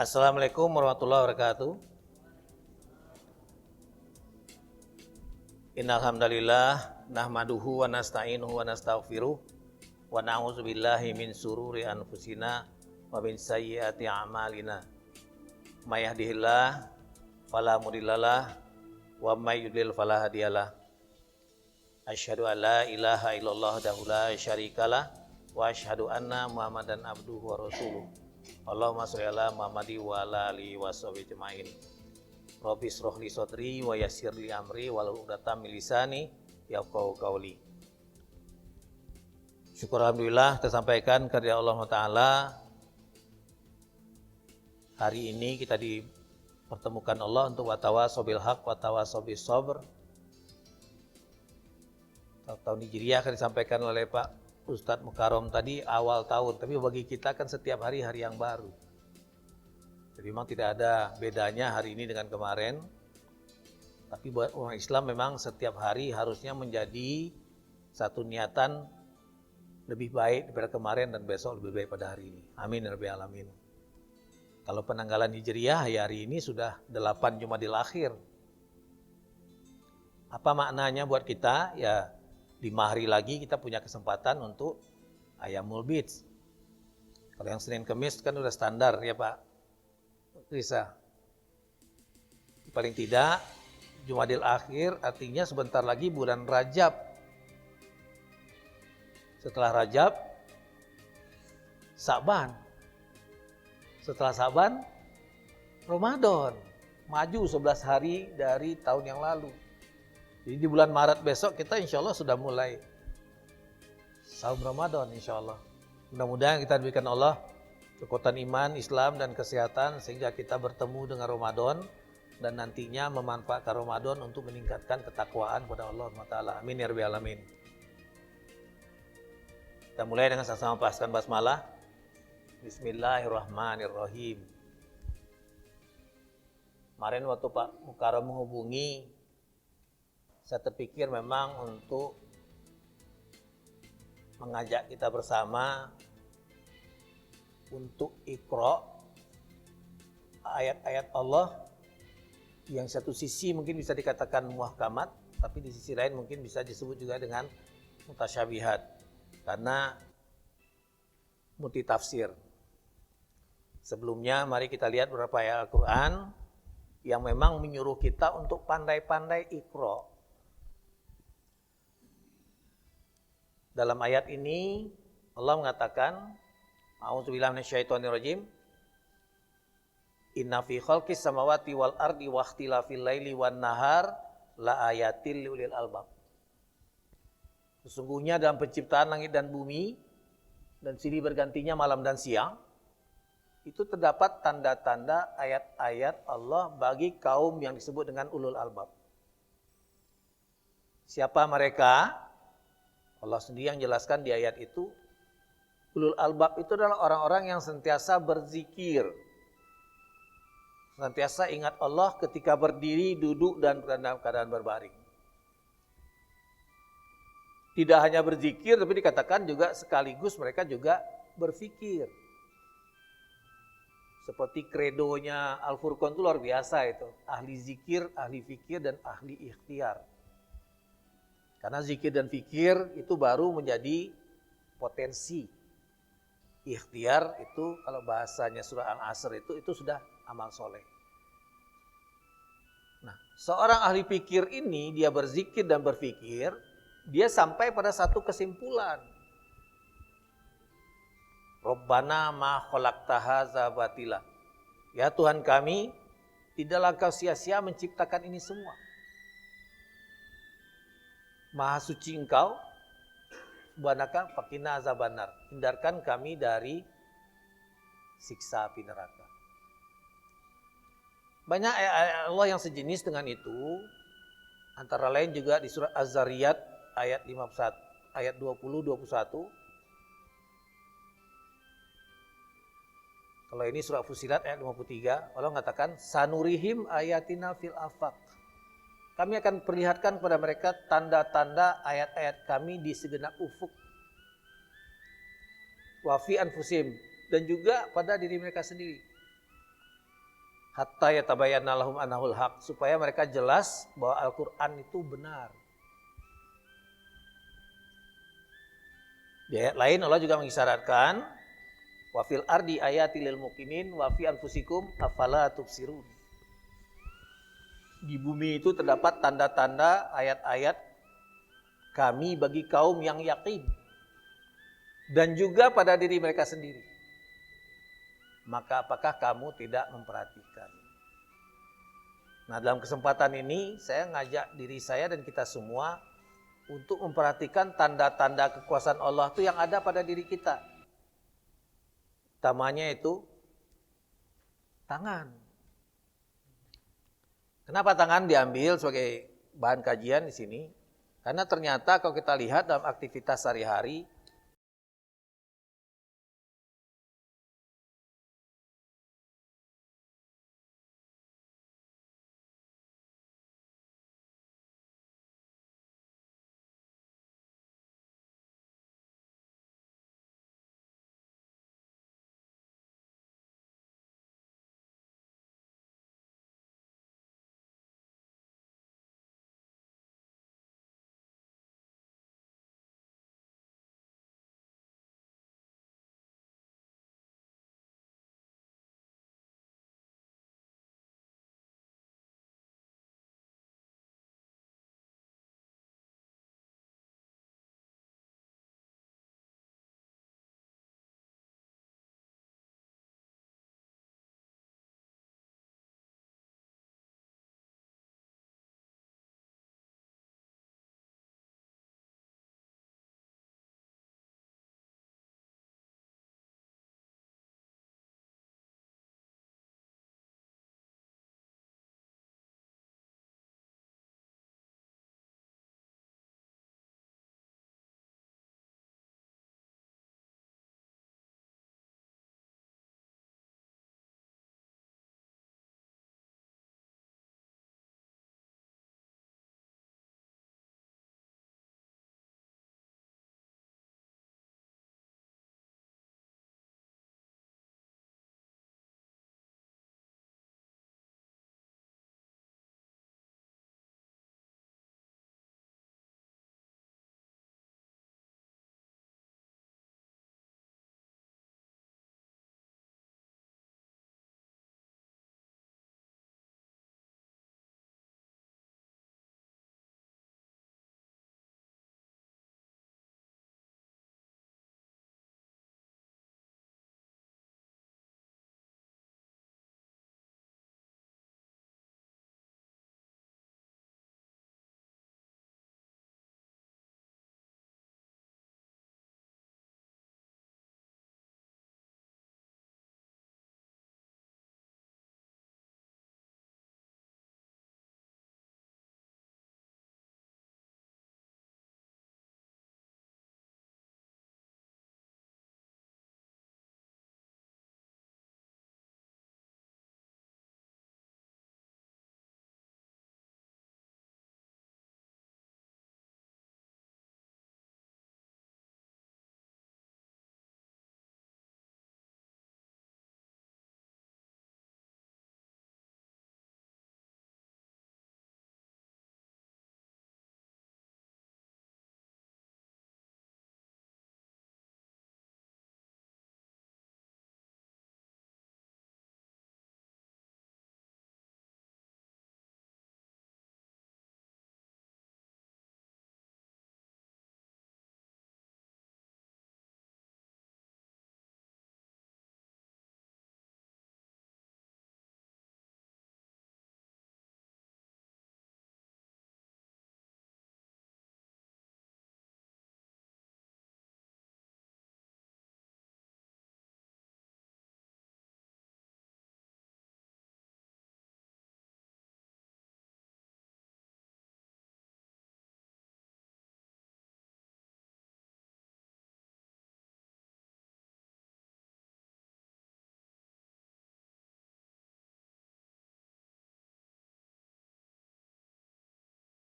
Assalamualaikum warahmatullahi wabarakatuh. Innal hamdalillah nahmaduhu wa nasta'inuhu wa nastaghfiruh wa na'udzubillahi min sururi anfusina wa min sayyiati a'malina. May yahdihillah fala mudhillalah wa may yudlil fala hadiyalah. Asyhadu an la ilaha illallah wahdahu la syarikalah wa asyhadu anna Muhammadan abduhu wa rasuluh. Allahumma sholli ala Muhammadi wa ala alihi washabihi ajmain. Rabbi shrah li sadri wa yassir li amri wahlul 'uqdatam min lisani yafqahu qauli. Syukur alhamdulillah tersampaikan karya Allah Taala. Hari ini kita dipertemukan Allah untuk watawasau bil haq watawasau bis sabr. Tahun Hijriah akan disampaikan oleh Pak Ustadz Mukarrom tadi awal tahun, tapi bagi kita kan setiap hari yang baru. Jadi memang tidak ada bedanya hari ini dengan kemarin. Tapi buat orang Islam memang setiap hari harusnya menjadi satu niatan lebih baik daripada kemarin dan besok lebih baik pada hari ini. Amin ya rabbal alamin. Kalau penanggalan Hijriah hari ini sudah 8 Jumadil Akhir. Apa maknanya buat kita? Ya 5 hari lagi kita punya kesempatan untuk Ayyamul Bid. Kalau yang Senin Kemis kan udah standar ya Pak Risa. Paling tidak Jumadil Akhir artinya sebentar lagi bulan Rajab. Setelah Rajab Sa'ban. Setelah Sa'ban Ramadan. Maju 11 hari dari tahun yang lalu. Jadi di bulan Maret besok kita insya Allah sudah mulai saum Ramadan insya Allah. Mudah-mudahan kita diberikan Allah kekuatan iman, Islam dan kesehatan sehingga kita bertemu dengan Ramadan dan nantinya memanfaatkan Ramadan untuk meningkatkan ketakwaan kepada Allah Taala. Amin ya rabbal alamin. Kita mulai dengan sama-sama paskan basmalah. Bismillahirrahmanirrahim. Kemarin waktu Pak Mukarrom menghubungi, saya terpikir memang untuk mengajak kita bersama untuk Iqra, ayat-ayat Allah yang satu sisi mungkin bisa dikatakan muhkamat, tapi di sisi lain mungkin bisa disebut juga dengan mutasyabihat karena multitafsir. Sebelumnya mari kita lihat beberapa ayat Al-Quran yang memang menyuruh kita untuk pandai-pandai Iqra. Dalam ayat ini Allah mengatakan, A'udzubillahi minasyaitonirrajim. Inna fi khalqis samawati wal ardi wa ikhtilafil laili wan nahar la ayatil liulil albab. Sesungguhnya dalam penciptaan langit dan bumi dan silih bergantinya malam dan siang itu terdapat tanda-tanda ayat-ayat Allah bagi kaum yang disebut dengan ulul albab. Siapa mereka? Allah sendiri yang jelaskan di ayat itu, ulul albab itu adalah orang-orang yang sentiasa berzikir. Senantiasa ingat Allah ketika berdiri, duduk, dan dalam keadaan berbaring. Tidak hanya berzikir, tapi dikatakan juga sekaligus mereka juga berfikir. Seperti kredonya Al-Furqan itu luar biasa itu. Ahli zikir, ahli fikir, dan ahli ikhtiar. Karena zikir dan fikir itu baru menjadi potensi. Ikhtiar itu kalau bahasanya surah Al-Asr itu sudah amal soleh. Nah, seorang ahli fikir ini dia berzikir dan berfikir, dia sampai pada satu kesimpulan. Rabbana ma khalaqta hadza batila. Ya Tuhan kami, tidaklah Kau sia-sia menciptakan ini semua. Maha suci Engkau, subhanaka faqina azabannar. Hindarkan kami dari siksa api neraka. Banyak ayat Allah yang sejenis dengan itu. Antara lain juga di surah Az-Zariyat ayat 51, ayat 20-21. Kalau ini surah Fussilat ayat 53, Allah mengatakan sanurihim ayatina fil afaq. Kami akan perlihatkan kepada mereka tanda-tanda ayat-ayat kami di segenap ufuk. Wa fi anfusihim, dan juga pada diri mereka sendiri. hatta yatabayyana lahum annahul haq, supaya mereka jelas bahwa Al-Qur'an itu benar. Di ayat lain Allah juga mengisyaratkan wa fil ardi ayatil lil muqinin wa fi anfusikum afala tubsirun. Di bumi itu terdapat tanda-tanda ayat-ayat kami bagi kaum yang yakin, dan juga pada diri mereka sendiri. Maka apakah kamu tidak memperhatikan? Nah, dalam kesempatan ini saya ngajak diri saya dan kita semua untuk memperhatikan tanda-tanda kekuasaan Allah itu yang ada pada diri kita. Utamanya itu tangan. Kenapa tangan diambil sebagai bahan kajian di sini? Karena ternyata kalau kita lihat dalam aktivitas sehari-hari,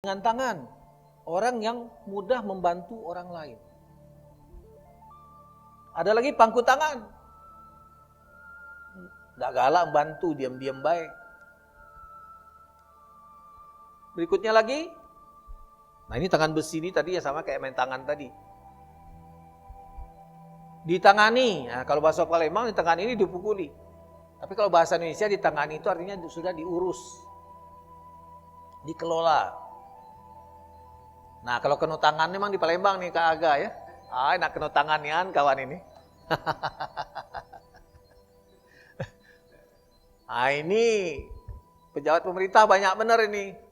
dengan tangan, orang yang mudah membantu orang lain. Ada lagi pangku tangan. Nggak galak, bantu, diam-diam baik. Berikutnya lagi, nah ini tangan besi ini tadi ya sama kayak main tangan tadi. Ditangani, nah kalau bahasa Palembang ditangani ini dipukuli. Tapi kalau bahasa Indonesia ditangani itu artinya sudah diurus, dikelola. Nah kalau kena tangan memang di Palembang nih Kak Aga ya. Enak kena tanganian kawan ini. Ini pejabat pemerintah banyak benar ini.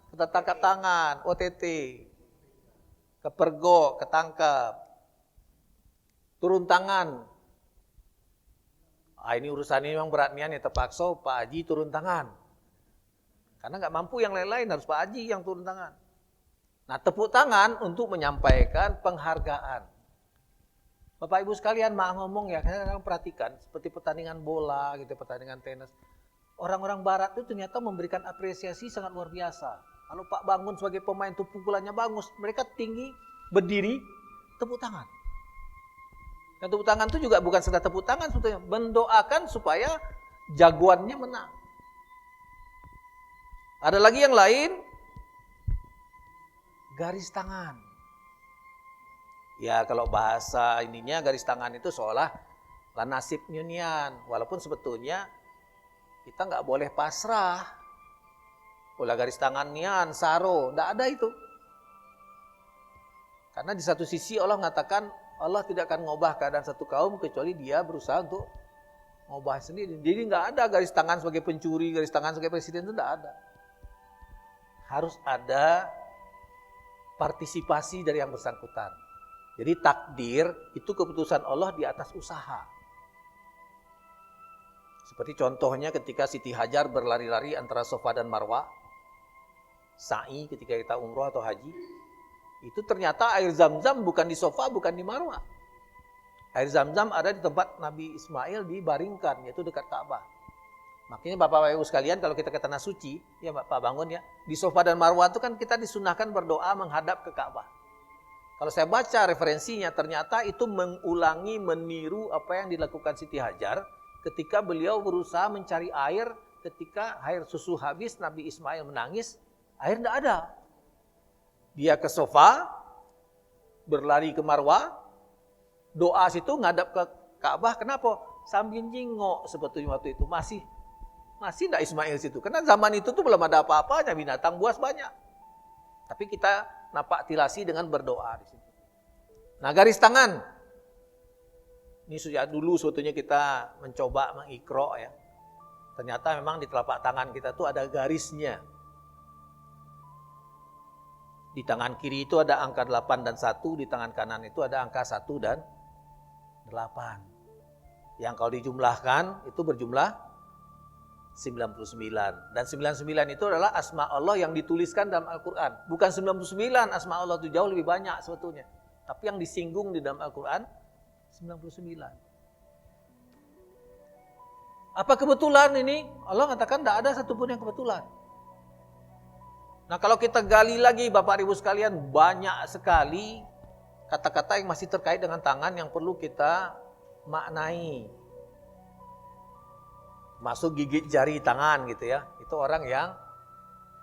Kita tangkap tangan, OTT, kepergok, ketangkap, turun tangan. Ini urusan ini memang berat nian ya, terpaksa Pak Haji turun tangan. Karena nggak mampu yang lain-lain, harus Pak Haji yang turun tangan. Nah tepuk tangan untuk menyampaikan penghargaan. Bapak Ibu sekalian, maaf ngomong ya, kadang-kadang perhatikan seperti pertandingan bola, gitu, pertandingan tenis. Orang-orang Barat itu ternyata memberikan apresiasi sangat luar biasa. Kalau Pak Bangun sebagai pemain itu pukulannya bagus, mereka tinggi, berdiri, tepuk tangan. Dan tepuk tangan itu juga bukan sekedar tepuk tangan, sebetulnya mendoakan supaya jagoannya menang. Ada lagi yang lain, garis tangan. Ya kalau bahasa ininya garis tangan itu seolah nasib nyunian. Walaupun sebetulnya kita nggak boleh pasrah. Bola garis tangan nian, saro, nggak ada itu. Karena di satu sisi Allah mengatakan Allah tidak akan ngubah keadaan satu kaum kecuali dia berusaha untuk ngubah sendiri. Jadi nggak ada garis tangan sebagai pencuri, garis tangan sebagai presiden itu nggak ada. Harus ada partisipasi dari yang bersangkutan. Jadi takdir itu keputusan Allah di atas usaha. Seperti contohnya ketika Siti Hajar berlari-lari antara Safa dan Marwah, sa'i ketika kita umroh atau haji, itu ternyata air Zam-Zam bukan di Safa, bukan di Marwah. Air Zam-Zam ada di tempat Nabi Ismail dibaringkan, yaitu dekat Ka'bah. Makanya Bapak Ibu sekalian, kalau kita ke tanah suci, ya Pak Bangun ya, di Safa dan Marwah itu kan kita disunahkan berdoa menghadap ke Ka'bah. Kalau saya baca referensinya, ternyata itu mengulangi, meniru apa yang dilakukan Siti Hajar ketika beliau berusaha mencari air, ketika air susu habis, Nabi Ismail menangis, air tidak ada. Dia ke Safa, berlari ke Marwah, doa situ ngadap ke Ka'bah. Kenapa? Sambil jingok sebetulnya waktu itu masih tidak Ismail situ. Karena zaman itu tuh belum ada apa-apanya, binatang buas banyak. Tapi kita napak tilasi dengan berdoa di situ. Nah, garis tangan. Ini sejak dulu sebetulnya kita mencoba mengikro ya. Ternyata memang di telapak tangan kita tuh ada garisnya. Di tangan kiri itu ada angka 8 dan 1, di tangan kanan itu ada angka 1 dan 8. Yang kalau dijumlahkan itu berjumlah 99. Dan 99 itu adalah asma Allah yang dituliskan dalam Al-Quran. Bukan 99 asma Allah itu jauh lebih banyak sebetulnya. Tapi yang disinggung di dalam Al-Quran 99. Apa kebetulan ini? Allah mengatakan tidak ada satupun yang kebetulan. Nah kalau kita gali lagi Bapak Ibu sekalian, banyak sekali kata-kata yang masih terkait dengan tangan yang perlu kita maknai. Masuk gigit jari tangan gitu ya. Itu orang yang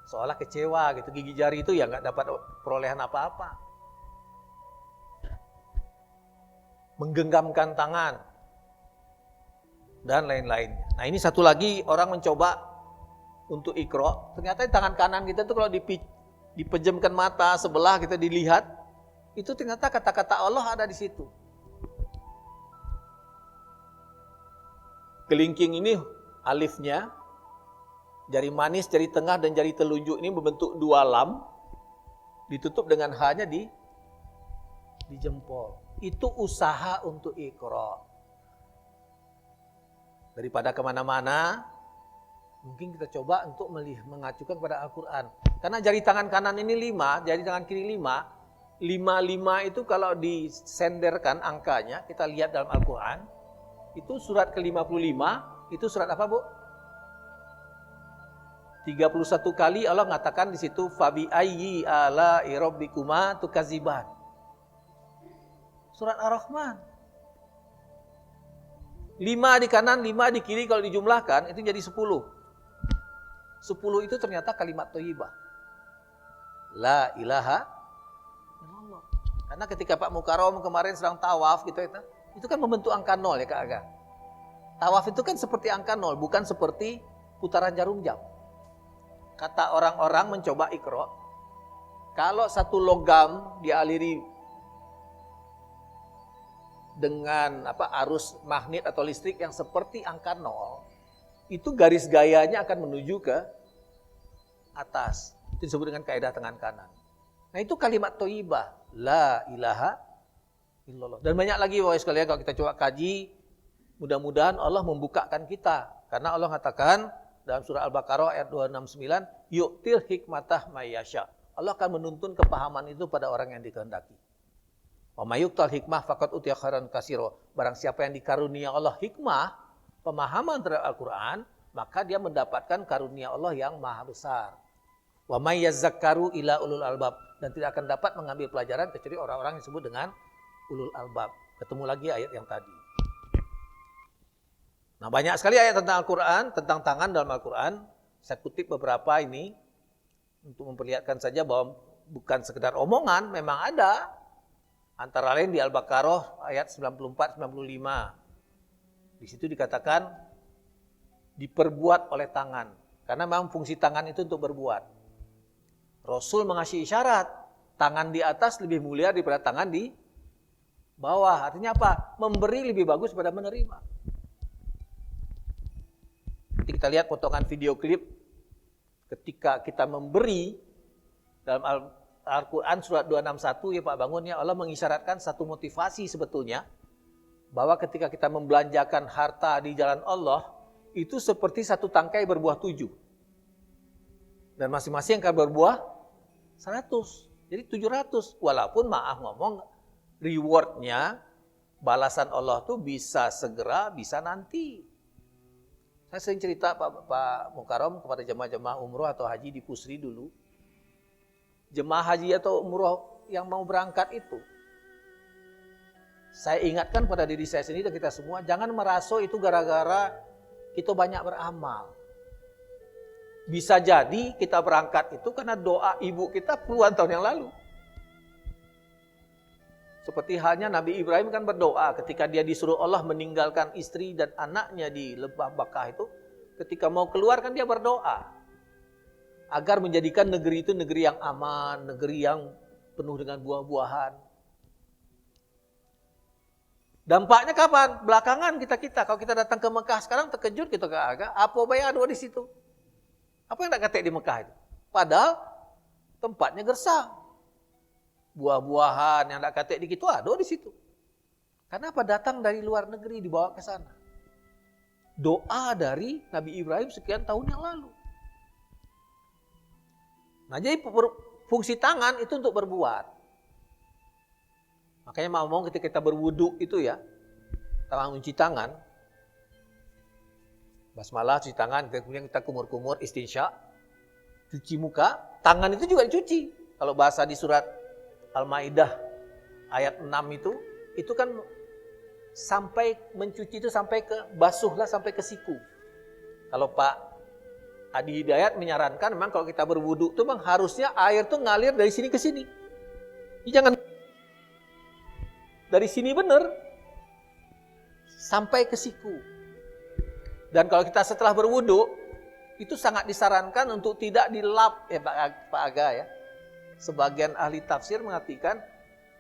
seolah kecewa gitu. Gigit jari itu ya nggak dapat perolehan apa-apa. Menggenggamkan tangan. Dan lain-lainnya. Nah ini satu lagi orang mencoba untuk ikro, ternyata di tangan kanan kita tuh kalau dipejamkan mata sebelah kita dilihat, itu ternyata kata-kata Allah ada di situ. Kelingking ini alifnya, jari manis, jari tengah dan jari telunjuk ini membentuk 2 lam, ditutup dengan H-nya di jempol. Itu usaha untuk ikro. Daripada kemana-mana, mungkin kita coba untuk mengacukan kepada Al-Quran. Karena jari tangan kanan ini 5, jari tangan kiri 5. 5 itu kalau disenderkan angkanya, kita lihat dalam Al-Quran, itu surat ke-55, itu surat apa Bu? 31 kali Allah mengatakan di situ, Fabi ayyi ala'i rabbikuma tukadziban. Surat Ar-Rahman. 55 5 di kanan, 5 di kiri, kalau dijumlahkan itu jadi 10. 10 itu ternyata kalimat thayyibah. La ilaha illallah. Karena ketika Pak Mukarram kemarin sedang tawaf gitu, itu kan membentuk angka 0 ya Kak Aga. Tawaf itu kan seperti angka 0, bukan seperti putaran jarum jam. Kata orang-orang mencoba Iqra, kalau satu logam dialiri dengan arus magnet atau listrik yang seperti angka 0, itu garis gayanya akan menuju ke atas. Itu disebut dengan kaidah tangan kanan. Nah itu kalimat thayyibah, la ilaha illallah. Dan banyak lagi Bapak sekalian kalau kita coba kaji, mudah-mudahan Allah membukakan kita. Karena Allah katakan dalam surah Al-Baqarah ayat 269, yu'til hikmatah mayyasha. Allah akan menuntun kepahaman itu pada orang yang dikehendaki. Wa may yu'tal hikmah faqad utiya khairan katsira. Barang siapa yang dikarunia Allah hikmah, pemahaman terhadap Al-Qur'an, maka dia mendapatkan karunia Allah yang maha besar. Wa may yazakkaru ila ulul albab, dan tidak akan dapat mengambil pelajaran kecuali orang-orang yang disebut dengan ulul albab. Ketemu lagi ayat yang tadi. Nah, banyak sekali ayat tentang Al-Qur'an, tentang tangan dalam Al-Qur'an. Saya kutip beberapa ini untuk memperlihatkan saja bahwa bukan sekedar omongan, memang ada. Antara lain di Al-Baqarah ayat 94-95. Di situ dikatakan diperbuat oleh tangan. Karena memang fungsi tangan itu untuk berbuat. Rasul mengasih isyarat, tangan di atas lebih mulia daripada tangan di bawah. Artinya apa? Memberi lebih bagus daripada menerima. Nanti kita lihat potongan video klip ketika kita memberi dalam Al-Quran surat 261 ya Pak Bangun ya, Allah mengisyaratkan satu motivasi sebetulnya bahwa ketika kita membelanjakan harta di jalan Allah itu seperti satu tangkai berbuah 7 dan masing-masing akan berbuah 100, jadi 700. Walaupun maaf ngomong rewardnya, balasan Allah tuh bisa segera bisa nanti. Saya sering cerita Pak Mukarram kepada jemaah-jemaah umroh atau haji di Pusri dulu. Jemaah haji atau umroh yang mau berangkat itu, saya ingatkan pada diri saya sendiri dan kita semua, jangan merasa itu gara-gara kita banyak beramal. Bisa jadi kita berangkat itu karena doa ibu kita puluhan tahun yang lalu. Seperti halnya Nabi Ibrahim kan berdoa ketika dia disuruh Allah meninggalkan istri dan anaknya di lembah Bakah itu. Ketika mau keluar kan dia berdoa agar menjadikan negeri itu negeri yang aman, negeri yang penuh dengan buah-buahan. Dampaknya kapan? Belakangan kita. Kalau kita datang ke Mekah sekarang terkejut kita agak apa bayar di situ? Apa yang tak kata di Mekah itu? Padahal tempatnya gersang. Buah-buahan yang tak kata di situ ada di situ. Karena apa? Datang dari luar negeri dibawa ke sana. Doa dari Nabi Ibrahim sekian tahun yang lalu. Nah, jadi fungsi tangan itu untuk berbuat. Makanya mau ngomong ketika kita berwudu itu ya, tangan cuci tangan, basmalah cuci tangan, kemudian kita kumur-kumur istinsya, cuci muka, tangan itu juga dicuci. Kalau bahasa di surat Al-Maidah ayat 6 itu kan sampai mencuci itu sampai ke basuhlah sampai ke siku. Kalau Pak Adi Hidayat menyarankan memang kalau kita berwudu itu memang harusnya air tuh ngalir dari sini ke sini. Jadi jangan dari sini benar sampai ke siku. Dan kalau kita setelah berwudu itu sangat disarankan untuk tidak dilap ya Pak Aga ya. Sebagian ahli tafsir mengatakan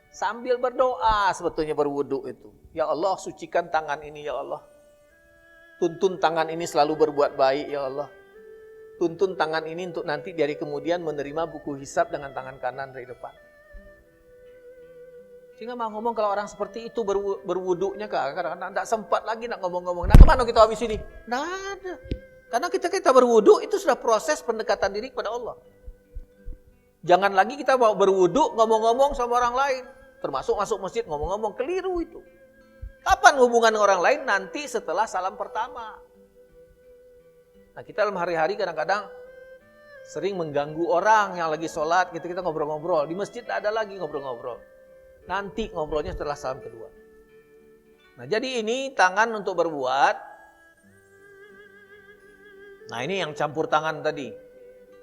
sambil berdoa sebetulnya berwudu itu. Ya Allah, sucikan tangan ini ya Allah. Tuntun tangan ini selalu berbuat baik ya Allah. Tuntun tangan ini untuk nanti dari kemudian menerima buku hisab dengan tangan kanan dari depan. Sehingga mau ngomong kalau orang seperti itu berwudunya kadang-kadang tidak sempat lagi nak ngomong-ngomong. Nah kemana kita habis ini? Nah ada. Karena kita berwudu itu sudah proses pendekatan diri kepada Allah. Jangan lagi kita mau berwudu ngomong-ngomong sama orang lain. Termasuk masuk masjid ngomong-ngomong, keliru itu. Kapan hubungan dengan orang lain? Nanti setelah salam pertama. Nah kita dalam hari-hari kadang-kadang sering mengganggu orang yang lagi sholat, kita ngobrol-ngobrol. Di masjid tidak ada lagi ngobrol-ngobrol. Nanti ngobrolnya setelah salam kedua. Nah, jadi ini tangan untuk berbuat. Nah, ini yang campur tangan tadi.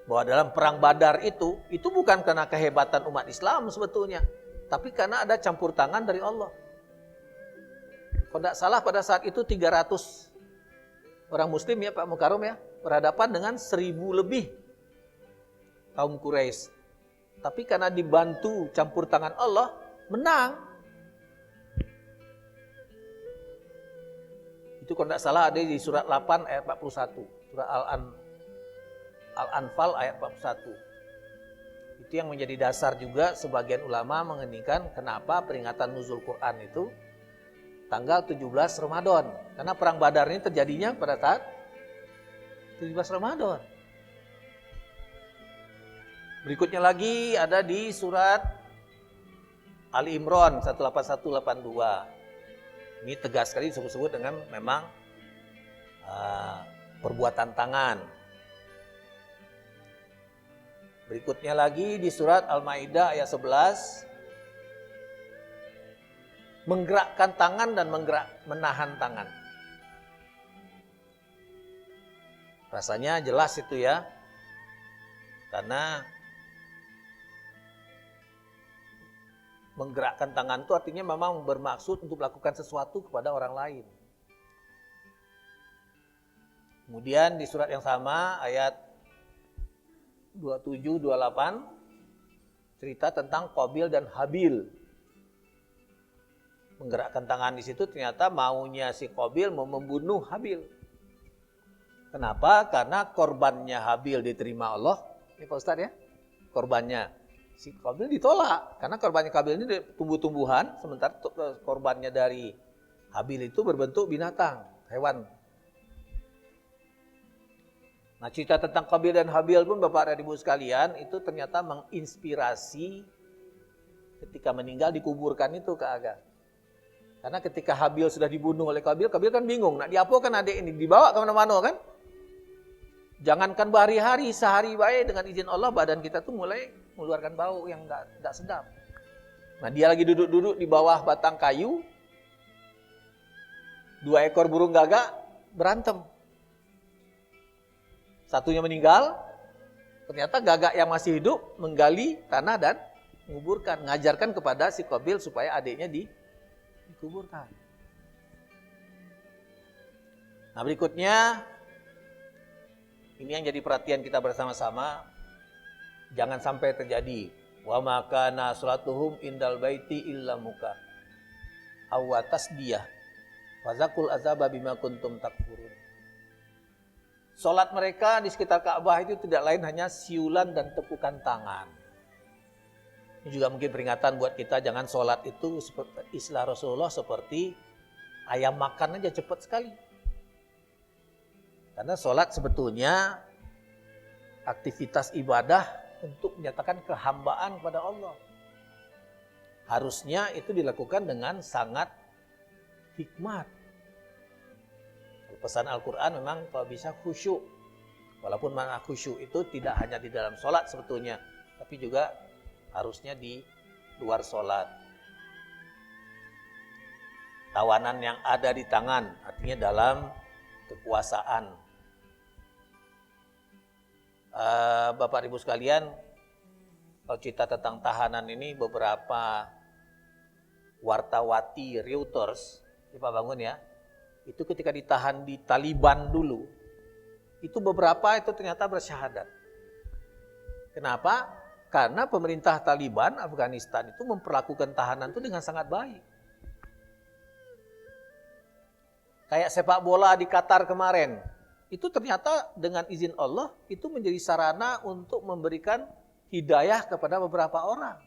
Bahwa dalam perang Badar itu bukan karena kehebatan umat Islam sebetulnya, tapi karena ada campur tangan dari Allah. Kalau tidak salah pada saat itu 300 orang muslim ya Pak Mukarram ya, berhadapan dengan 1000 lebih kaum Quraisy. Tapi karena dibantu campur tangan Allah, menang. Itu kalau tidak salah ada di surat 8 ayat 41. Surat Al-Anfal ayat 41. Itu yang menjadi dasar juga sebagian ulama mengeningkan kenapa peringatan nuzul Quran itu tanggal 17 Ramadan. Karena perang Badar ini terjadinya pada saat 17 Ramadan. Berikutnya lagi ada di surat Ali Imran 181-82. Ini tegas sekali disebut-sebut dengan memang perbuatan tangan. Berikutnya lagi di surat Al-Maidah ayat 11. Menggerakkan tangan dan menahan tangan. Rasanya jelas itu ya. Karena menggerakkan tangan itu artinya memang bermaksud untuk melakukan sesuatu kepada orang lain. Kemudian di surat yang sama ayat 27-28 cerita tentang Qabil dan Habil. Menggerakkan tangan di situ ternyata maunya si Qabil mau membunuh Habil. Kenapa? Karena korbannya Habil diterima Allah. Ini Pak Ustadz ya. Korbannya si Qabil ditolak. Karena korbannya Qabil ini tumbuh-tumbuhan. Sementara korbannya dari Habil itu berbentuk binatang, hewan. Nah, cerita tentang Qabil dan Habil pun Bapak dan Ibu sekalian itu ternyata menginspirasi ketika meninggal dikuburkan itu ke Aga. Karena ketika Habil sudah dibunuh oleh Qabil, Qabil kan bingung. Nak diapakan adik ini? Dibawa ke mana-mana kan? Jangankan berhari-hari, sehari baik dengan izin Allah badan kita tuh mulai mengeluarkan bau yang enggak sedap. Nah, dia lagi duduk-duduk di bawah batang kayu. 2 ekor burung gagak berantem. Satunya meninggal, ternyata gagak yang masih hidup menggali tanah dan menguburkan, ngajarkan kepada si Qabil supaya adiknya dikuburkan. Nah, berikutnya ini yang jadi perhatian kita bersama-sama, jangan sampai terjadi wa makana salatuhum indal baiti illa muka aw tasdiyah fazakul azaba bima kuntum takfurun. Salat mereka di sekitar Ka'bah itu tidak lain hanya siulan dan tepukan tangan. Ini juga mungkin peringatan buat kita, jangan salat itu seperti istilah Rasulullah seperti ayam makan aja cepat sekali. Karena sholat sebetulnya aktivitas ibadah untuk menyatakan kehambaan kepada Allah. Harusnya itu dilakukan dengan sangat hikmat. Pesan Al-Quran memang kalau bisa khusyuk. Walaupun makna khusyuk itu tidak hanya di dalam sholat sebetulnya, tapi juga harusnya di luar sholat. Tawanan yang ada di tangan, artinya dalam kekuasaan. Bapak Ibu sekalian, kalau cerita tentang tahanan ini beberapa wartawati Reuters, Pak Bangun ya, itu ketika ditahan di Taliban dulu, itu beberapa itu ternyata bersyahadat. Kenapa? Karena pemerintah Taliban Afghanistan itu memperlakukan tahanan itu dengan sangat baik. Kayak sepak bola di Qatar kemarin, itu ternyata dengan izin Allah itu menjadi sarana untuk memberikan hidayah kepada beberapa orang.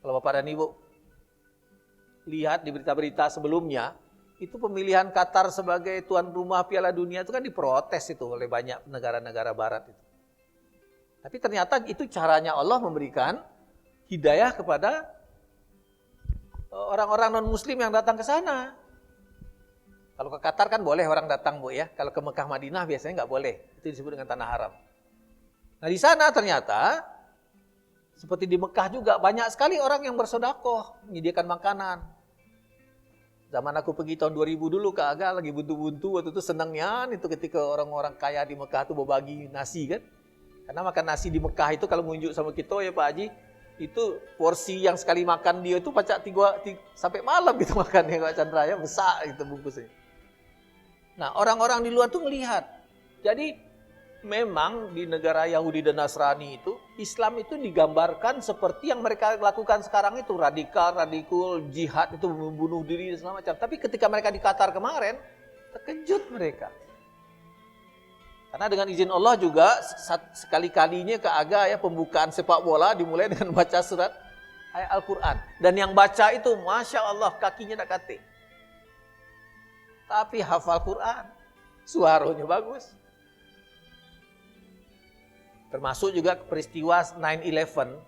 Kalau Bapak dan Ibu lihat di berita-berita sebelumnya, itu pemilihan Qatar sebagai tuan rumah Piala Dunia itu kan diprotes itu oleh banyak negara-negara barat itu. Tapi ternyata itu caranya Allah memberikan hidayah kepada orang-orang non-muslim yang datang ke sana. Kalau ke Qatar kan boleh orang datang, Bu ya. Kalau ke Mekah Madinah biasanya nggak boleh. Itu disebut dengan tanah haram. Nah, di sana ternyata seperti di Mekah juga banyak sekali orang yang bersedekah, menyediakan makanan. Zaman aku pergi tahun 2000 dulu ke Aga lagi buntu-buntu, waktu itu senangnya itu ketika orang-orang kaya di Mekah itu berbagi nasi kan. Karena makan nasi di Mekah itu kalau ngunjuk sama kita ya Pak Haji, itu porsi yang sekali makan dia itu pacak 3 sampai malam gitu makannya Pak Chandra ya, besar gitu bungkusnya. Nah, orang-orang di luar tuh melihat. Jadi memang di negara Yahudi dan Nasrani itu Islam itu digambarkan seperti yang mereka lakukan sekarang itu, radikal, jihad itu membunuh diri dan segala macam. Tapi ketika mereka di Qatar kemarin, terkejut mereka. Karena dengan izin Allah juga sekali-kalinya ke Aga ya pembukaan sepak bola dimulai dengan baca surat ayat Al-Quran. Dan yang baca itu Masya Allah kakinya tak kate. Tapi hafal Quran, suaranya bagus. Termasuk juga peristiwa 9/11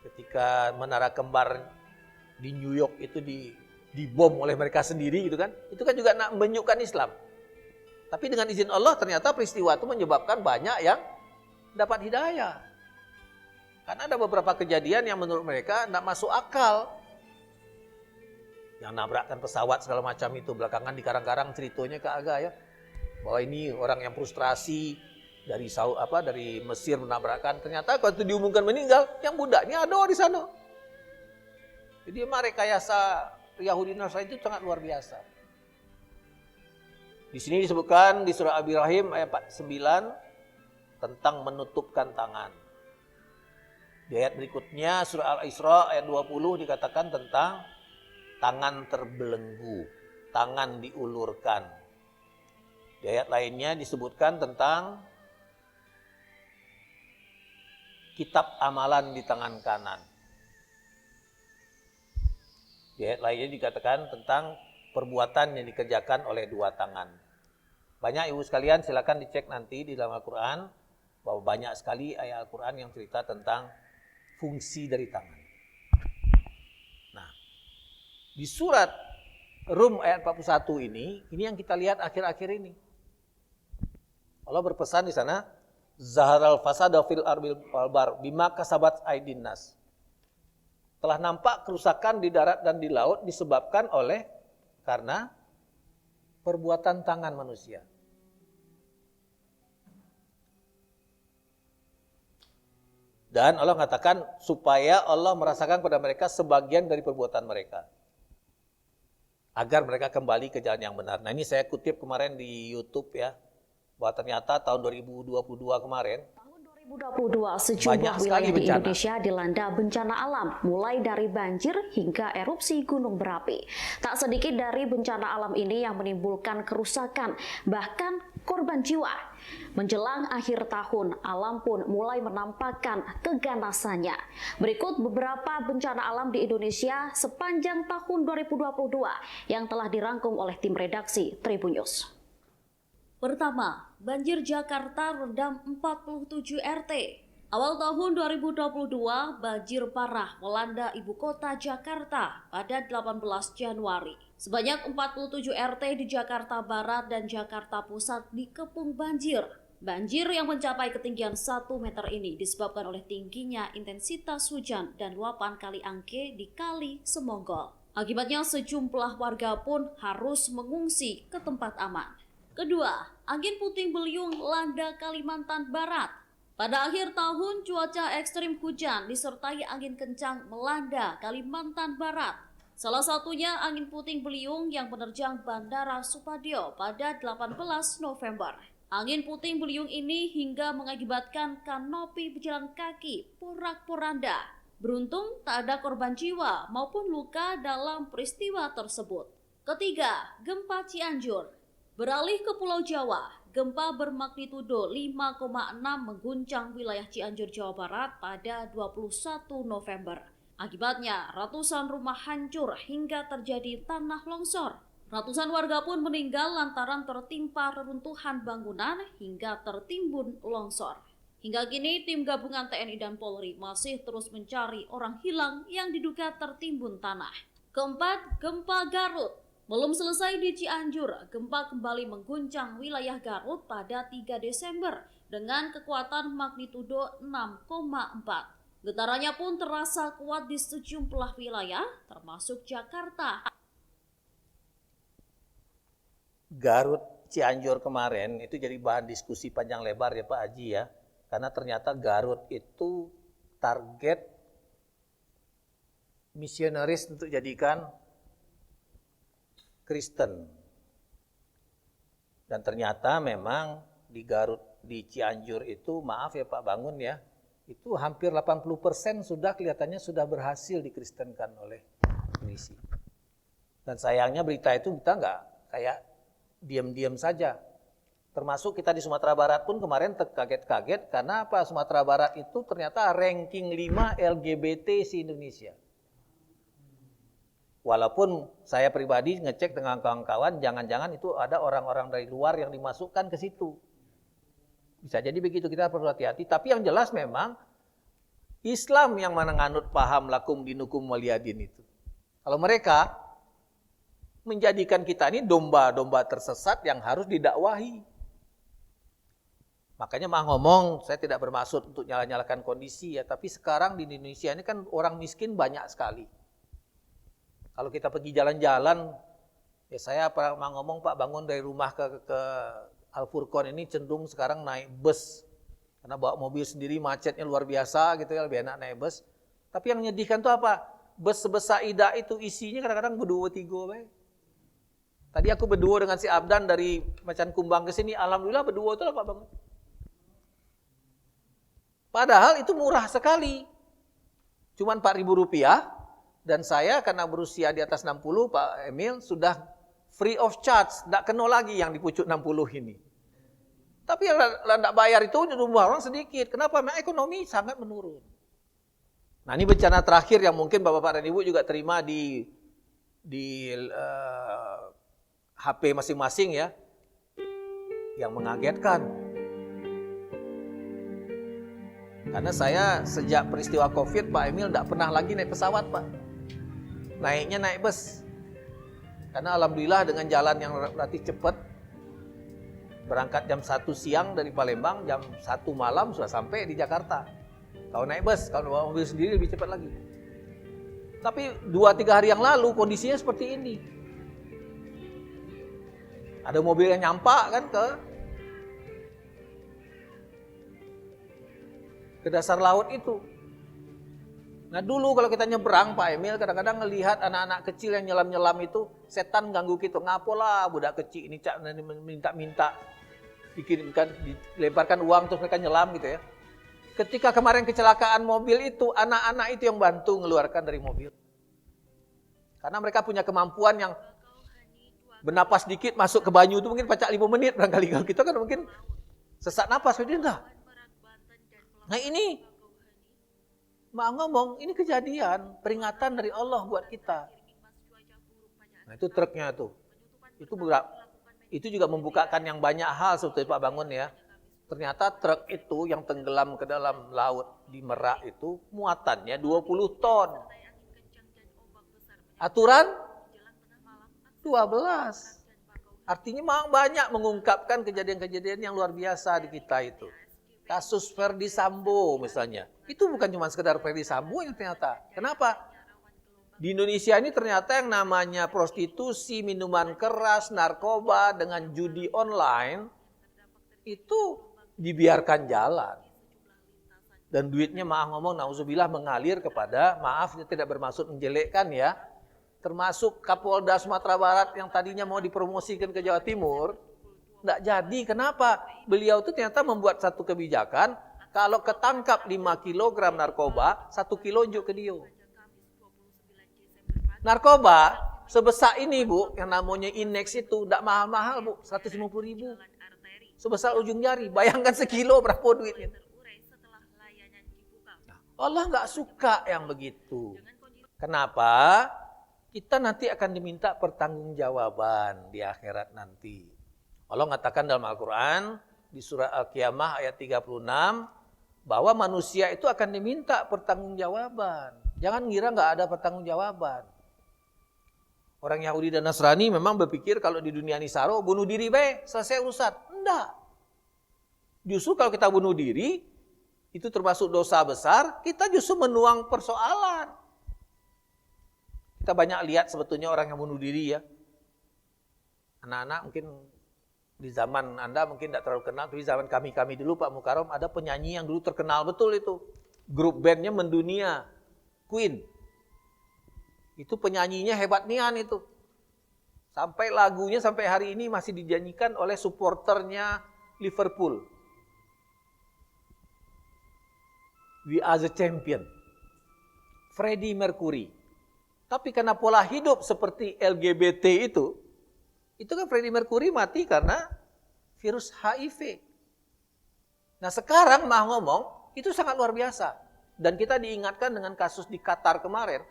ketika menara kembar di New York itu dibom oleh mereka sendiri gitu kan. Itu kan juga nak menunjukkan Islam. Tapi dengan izin Allah ternyata peristiwa itu menyebabkan banyak yang dapat hidayah. Karena ada beberapa kejadian yang menurut mereka tidak masuk akal. Yang nabrakkan pesawat segala macam itu belakangan dikarang-karang ceritanya ke Aga ya. Bahwa ini orang yang frustrasi dari Mesir menabrakkan. Ternyata waktu diumumkan meninggal, yang budaknya ada di sana. Jadi rekayasa Yahudi Nasrani itu sangat luar biasa. Di sini disebutkan di surah Al-Ibrahim ayat 49 tentang menutupkan tangan. Di ayat berikutnya surah Al-Isra ayat 20 dikatakan tentang tangan terbelenggu, tangan diulurkan. Di ayat lainnya disebutkan tentang kitab amalan di tangan kanan. Di ayat lainnya dikatakan tentang perbuatan yang dikerjakan oleh 2 tangan. Banyak ibu sekalian silakan dicek nanti di dalam Al-Quran bahwa banyak sekali ayat Al-Quran yang cerita tentang fungsi dari tangan. Nah, di surat Rum ayat 41 ini yang kita lihat akhir-akhir ini. Allah berpesan di sana, Zaharal fasada fil arbil walbar bima kasabat aidin nas. Telah nampak kerusakan di darat dan di laut disebabkan karena perbuatan tangan manusia. Dan Allah mengatakan supaya Allah merasakan pada mereka sebagian dari perbuatan mereka. Agar mereka kembali ke jalan yang benar. Nah ini saya kutip kemarin di YouTube ya. Bahwa ternyata tahun 2022 kemarin. Tahun 2022 sejumlah wilayah di Indonesia dilanda bencana alam. Mulai dari banjir hingga erupsi gunung berapi. Tak sedikit dari bencana alam ini yang menimbulkan kerusakan. Bahkan korban jiwa. Menjelang akhir tahun, alam pun mulai menampakkan keganasannya. Berikut beberapa bencana alam di Indonesia sepanjang tahun 2022 yang telah dirangkum oleh tim redaksi Tribun News. Pertama, banjir Jakarta rendam 47 RT. Awal tahun 2022, banjir parah melanda ibu kota Jakarta pada 18 Januari. Sebanyak 47 RT di Jakarta Barat dan Jakarta Pusat dikepung banjir. Banjir yang mencapai ketinggian 1 meter ini disebabkan oleh tingginya intensitas hujan dan luapan kali Angke di Kali Semonggol. Akibatnya sejumlah warga pun harus mengungsi ke tempat aman. Kedua, angin puting beliung landa Kalimantan Barat. Pada akhir tahun, cuaca ekstrim hujan disertai angin kencang melanda Kalimantan Barat. Salah satunya angin puting beliung yang menerjang Bandara Supadio pada 18 November. Angin puting beliung ini hingga mengakibatkan kanopi pejalan kaki porak-poranda. Beruntung tak ada korban jiwa maupun luka dalam peristiwa tersebut. Ketiga, gempa Cianjur. Beralih ke Pulau Jawa, gempa bermagnitudo 5,6 mengguncang wilayah Cianjur, Jawa Barat pada 21 November. Akibatnya, ratusan rumah hancur hingga terjadi tanah longsor. Ratusan warga pun meninggal lantaran tertimpa reruntuhan bangunan hingga tertimbun longsor. Hingga kini, tim gabungan TNI dan Polri masih terus mencari orang hilang yang diduga tertimbun tanah. Keempat, gempa Garut. Belum selesai di Cianjur, gempa kembali mengguncang wilayah Garut pada 3 Desember dengan kekuatan magnitudo 6,4. Getarannya pun terasa kuat di sejumlah wilayah, termasuk Jakarta. Garut Cianjur kemarin itu jadi bahan diskusi panjang lebar ya Pak Haji ya. Karena ternyata Garut itu target misionaris untuk jadikan Kristen. Dan ternyata memang di Garut, di Cianjur itu, maaf ya Pak Bangun ya, itu hampir 80% sudah kelihatannya sudah berhasil dikristenkan oleh polisi. Dan sayangnya berita itu kita nggak kayak diam-diam saja. Termasuk kita di Sumatera Barat pun kemarin terkaget-kaget karena apa? Sumatera Barat itu ternyata ranking 5 LGBT se-Indonesia. Walaupun saya pribadi ngecek dengan kawan-kawan, jangan-jangan itu ada orang-orang dari luar yang dimasukkan ke situ. Bisa jadi begitu, kita perlu hati-hati. Tapi yang jelas memang Islam yang menganut paham lakum dinukum waliyadin itu. Kalau mereka menjadikan kita ini domba-domba tersesat yang harus didakwahi. Makanya mah ngomong, saya tidak bermaksud untuk nyala-nyalakan kondisi ya, tapi sekarang di Indonesia ini kan orang miskin banyak sekali. Kalau kita pergi jalan-jalan, ya saya mau ngomong Pak Bangun dari rumah ke Al-Furqon ini cenderung sekarang naik bus. Karena bawa mobil sendiri macetnya luar biasa gitu ya, lebih enak naik bus. Tapi yang menyedihkan itu apa? Bus sebesar Ida itu isinya kadang-kadang berdua tiga. Tadi aku berdua dengan si Abdan dari Macan Kumbang ke sini, alhamdulillah berdua itu lah Pak Bangun. Padahal itu murah sekali. Cuman Rp4.000. Dan saya karena berusia di atas 60, Pak Emil, sudah free of charge. Tidak kena lagi yang di pucuk 60 ini. Tapi yang tidak bayar itu jumlah orang sedikit. Kenapa? Memang ekonomi sangat menurun. Nah ini bencana terakhir yang mungkin Bapak-Bapak dan Ibu juga terima di HP masing-masing ya. Yang mengagetkan. Karena saya sejak peristiwa COVID, Pak Emil tidak pernah lagi naik pesawat, Pak. Naiknya naik bus. Karena alhamdulillah dengan jalan yang relatif cepat, berangkat jam 1 siang dari Palembang, jam 1 malam sudah sampai di Jakarta. Kalau naik bus, kalau bawa mobil sendiri lebih cepat lagi. Tapi 2-3 hari yang lalu kondisinya seperti ini. Ada mobil yang nyampak kan ke dasar laut itu. Nah dulu kalau kita nyebrang Pak Emil, kadang-kadang ngelihat anak-anak kecil yang nyelam-nyelam itu, setan ganggu kita. Ngapolah budak kecil ini minta-minta dikirimkan, dilemparkan uang terus mereka nyelam gitu ya. Ketika kemarin kecelakaan mobil itu, anak-anak itu yang bantu ngeluarkan dari mobil. Karena mereka punya kemampuan yang bernapas dikit masuk ke banyu itu mungkin pacak 5 menit barangkali. Kalau kita kan mungkin sesak napas, jadi enggak. Nah ini mau ngomong, ini kejadian, peringatan dari Allah buat kita. Nah itu truknya tuh. Itu juga membukakan yang banyak hal sebetulnya Pak Bangun ya. Ternyata truk itu yang tenggelam ke dalam laut di Merak itu muatannya 20 ton. Aturan 12. Artinya memang banyak mengungkapkan kejadian-kejadian yang luar biasa di kita itu. Kasus Ferdi Sambo misalnya. Itu bukan cuma sekedar Ferdi Sambo yang ternyata. Kenapa? Di Indonesia ini ternyata yang namanya prostitusi, minuman keras, narkoba, dengan judi online, itu dibiarkan jalan. Dan duitnya maaf ngomong, na'udzubillah mengalir kepada, maaf tidak bermaksud menjelekkan ya, termasuk Kapolda Sumatera Barat yang tadinya mau dipromosikan ke Jawa Timur, tidak jadi. Kenapa? Beliau itu ternyata membuat satu kebijakan, kalau ketangkap 5 kg narkoba, 1 kilo unjuk ke dia. Narkoba sebesar ini Bu, yang namanya Inex itu, tidak mahal-mahal Bu, 150.000. Sebesar ujung jari, bayangkan sekilo berapa duitnya. Allah nggak suka yang begitu. Kenapa? Kita nanti akan diminta pertanggungjawaban di akhirat nanti. Allah mengatakan dalam Al-Quran, di surah Al-Qiyamah ayat 36, bahwa manusia itu akan diminta pertanggungjawaban. Jangan ngira nggak ada pertanggungjawaban. Orang Yahudi dan Nasrani memang berpikir kalau di dunia ini saro, bunuh diri baik, selesai urusan. Enggak. Justru kalau kita bunuh diri, itu termasuk dosa besar, kita justru menuang persoalan. Kita banyak lihat sebetulnya orang yang bunuh diri ya. Anak-anak mungkin di zaman Anda mungkin tidak terlalu kenal, tapi zaman kami dulu Pak Mukarram ada penyanyi yang dulu terkenal betul itu. Grup bandnya mendunia, Queen. Itu penyanyinya hebat nian itu. Sampai lagunya sampai hari ini masih dinyanyikan oleh supporternya Liverpool. We are the champion. Freddie Mercury. Tapi karena pola hidup seperti LGBT itu kan Freddie Mercury mati karena virus HIV. Nah sekarang mah ngomong, itu sangat luar biasa. Dan kita diingatkan dengan kasus di Qatar kemarin.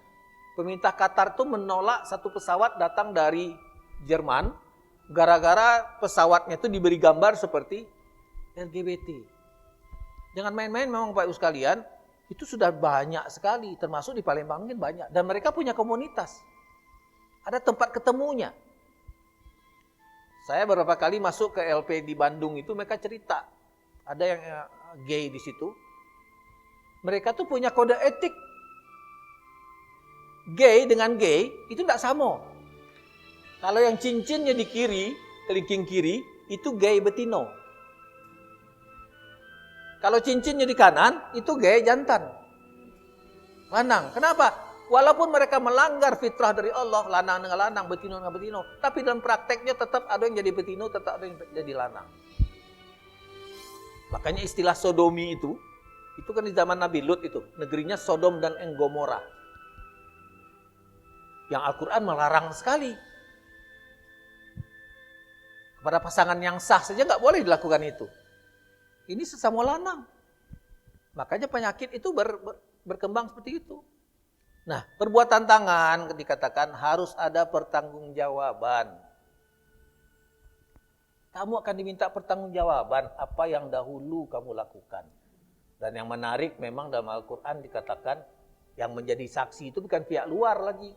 Pemerintah Qatar tuh menolak satu pesawat datang dari Jerman, gara-gara pesawatnya itu diberi gambar seperti LGBT. Jangan main-main memang Pak Ibu sekalian, itu sudah banyak sekali, termasuk di Palembang mungkin banyak. Dan mereka punya komunitas. Ada tempat ketemunya. Saya beberapa kali masuk ke LP di Bandung itu, mereka cerita. Ada yang gay di situ. Mereka tuh punya kode etik. Gay dengan gay, itu tidak sama. Kalau yang cincinnya di kiri, kelingking kiri, itu gay betino. Kalau cincinnya di kanan, itu gay jantan. Lanang. Kenapa? Walaupun mereka melanggar fitrah dari Allah, lanang dengan lanang, betino dengan betino. Tapi dalam prakteknya tetap ada yang jadi betino, tetap ada yang jadi lanang. Makanya istilah sodomi itu kan di zaman Nabi Lut itu. Negerinya Sodom dan Gomora. Yang Al-Quran melarang sekali. Kepada pasangan yang sah saja nggak boleh dilakukan itu. Ini sesama lanang. Makanya penyakit itu berkembang seperti itu. Nah, perbuatan tangan dikatakan harus ada pertanggungjawaban. Kamu akan diminta pertanggungjawaban apa yang dahulu kamu lakukan. Dan yang menarik memang dalam Al-Quran dikatakan yang menjadi saksi itu bukan pihak luar lagi.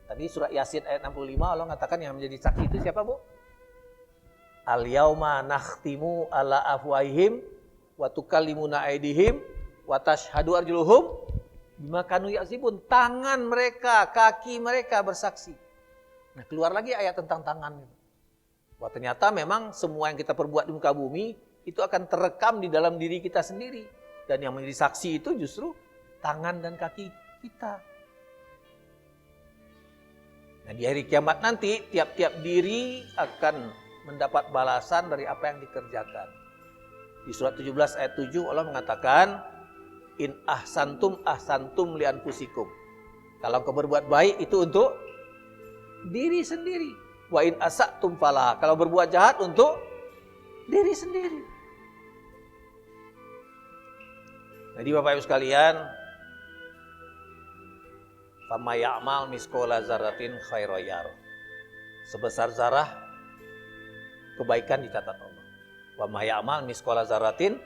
Tadi surat Yasin ayat 65 Allah mengatakan yang menjadi saksi itu siapa, Bu? Al-yauma nakhtimu ala afwahihim wa tukallimuna aydihim wa tashhadu arjuluhum bima kanu yaksibun. Tangan mereka, kaki mereka bersaksi. Nah, keluar lagi ayat tentang tangan. Wah, ternyata memang semua yang kita perbuat di muka bumi itu akan terekam di dalam diri kita sendiri. Dan yang menjadi saksi itu justru tangan dan kaki kita. Nah, di hari kiamat nanti tiap-tiap diri akan mendapat balasan dari apa yang dikerjakan. Di surat 17 ayat 7 Allah mengatakan, in ahsantum li anfusikum. Kalau kau berbuat baik itu untuk diri sendiri. Wa in asa'tum falah. Kalau berbuat jahat untuk diri sendiri. Jadi Bapak Ibu sekalian, fama ya'mal miskola zaratin khairoyar. Sebesar zarah kebaikan dicatat Allah. Fama ya'mal miskola zaratin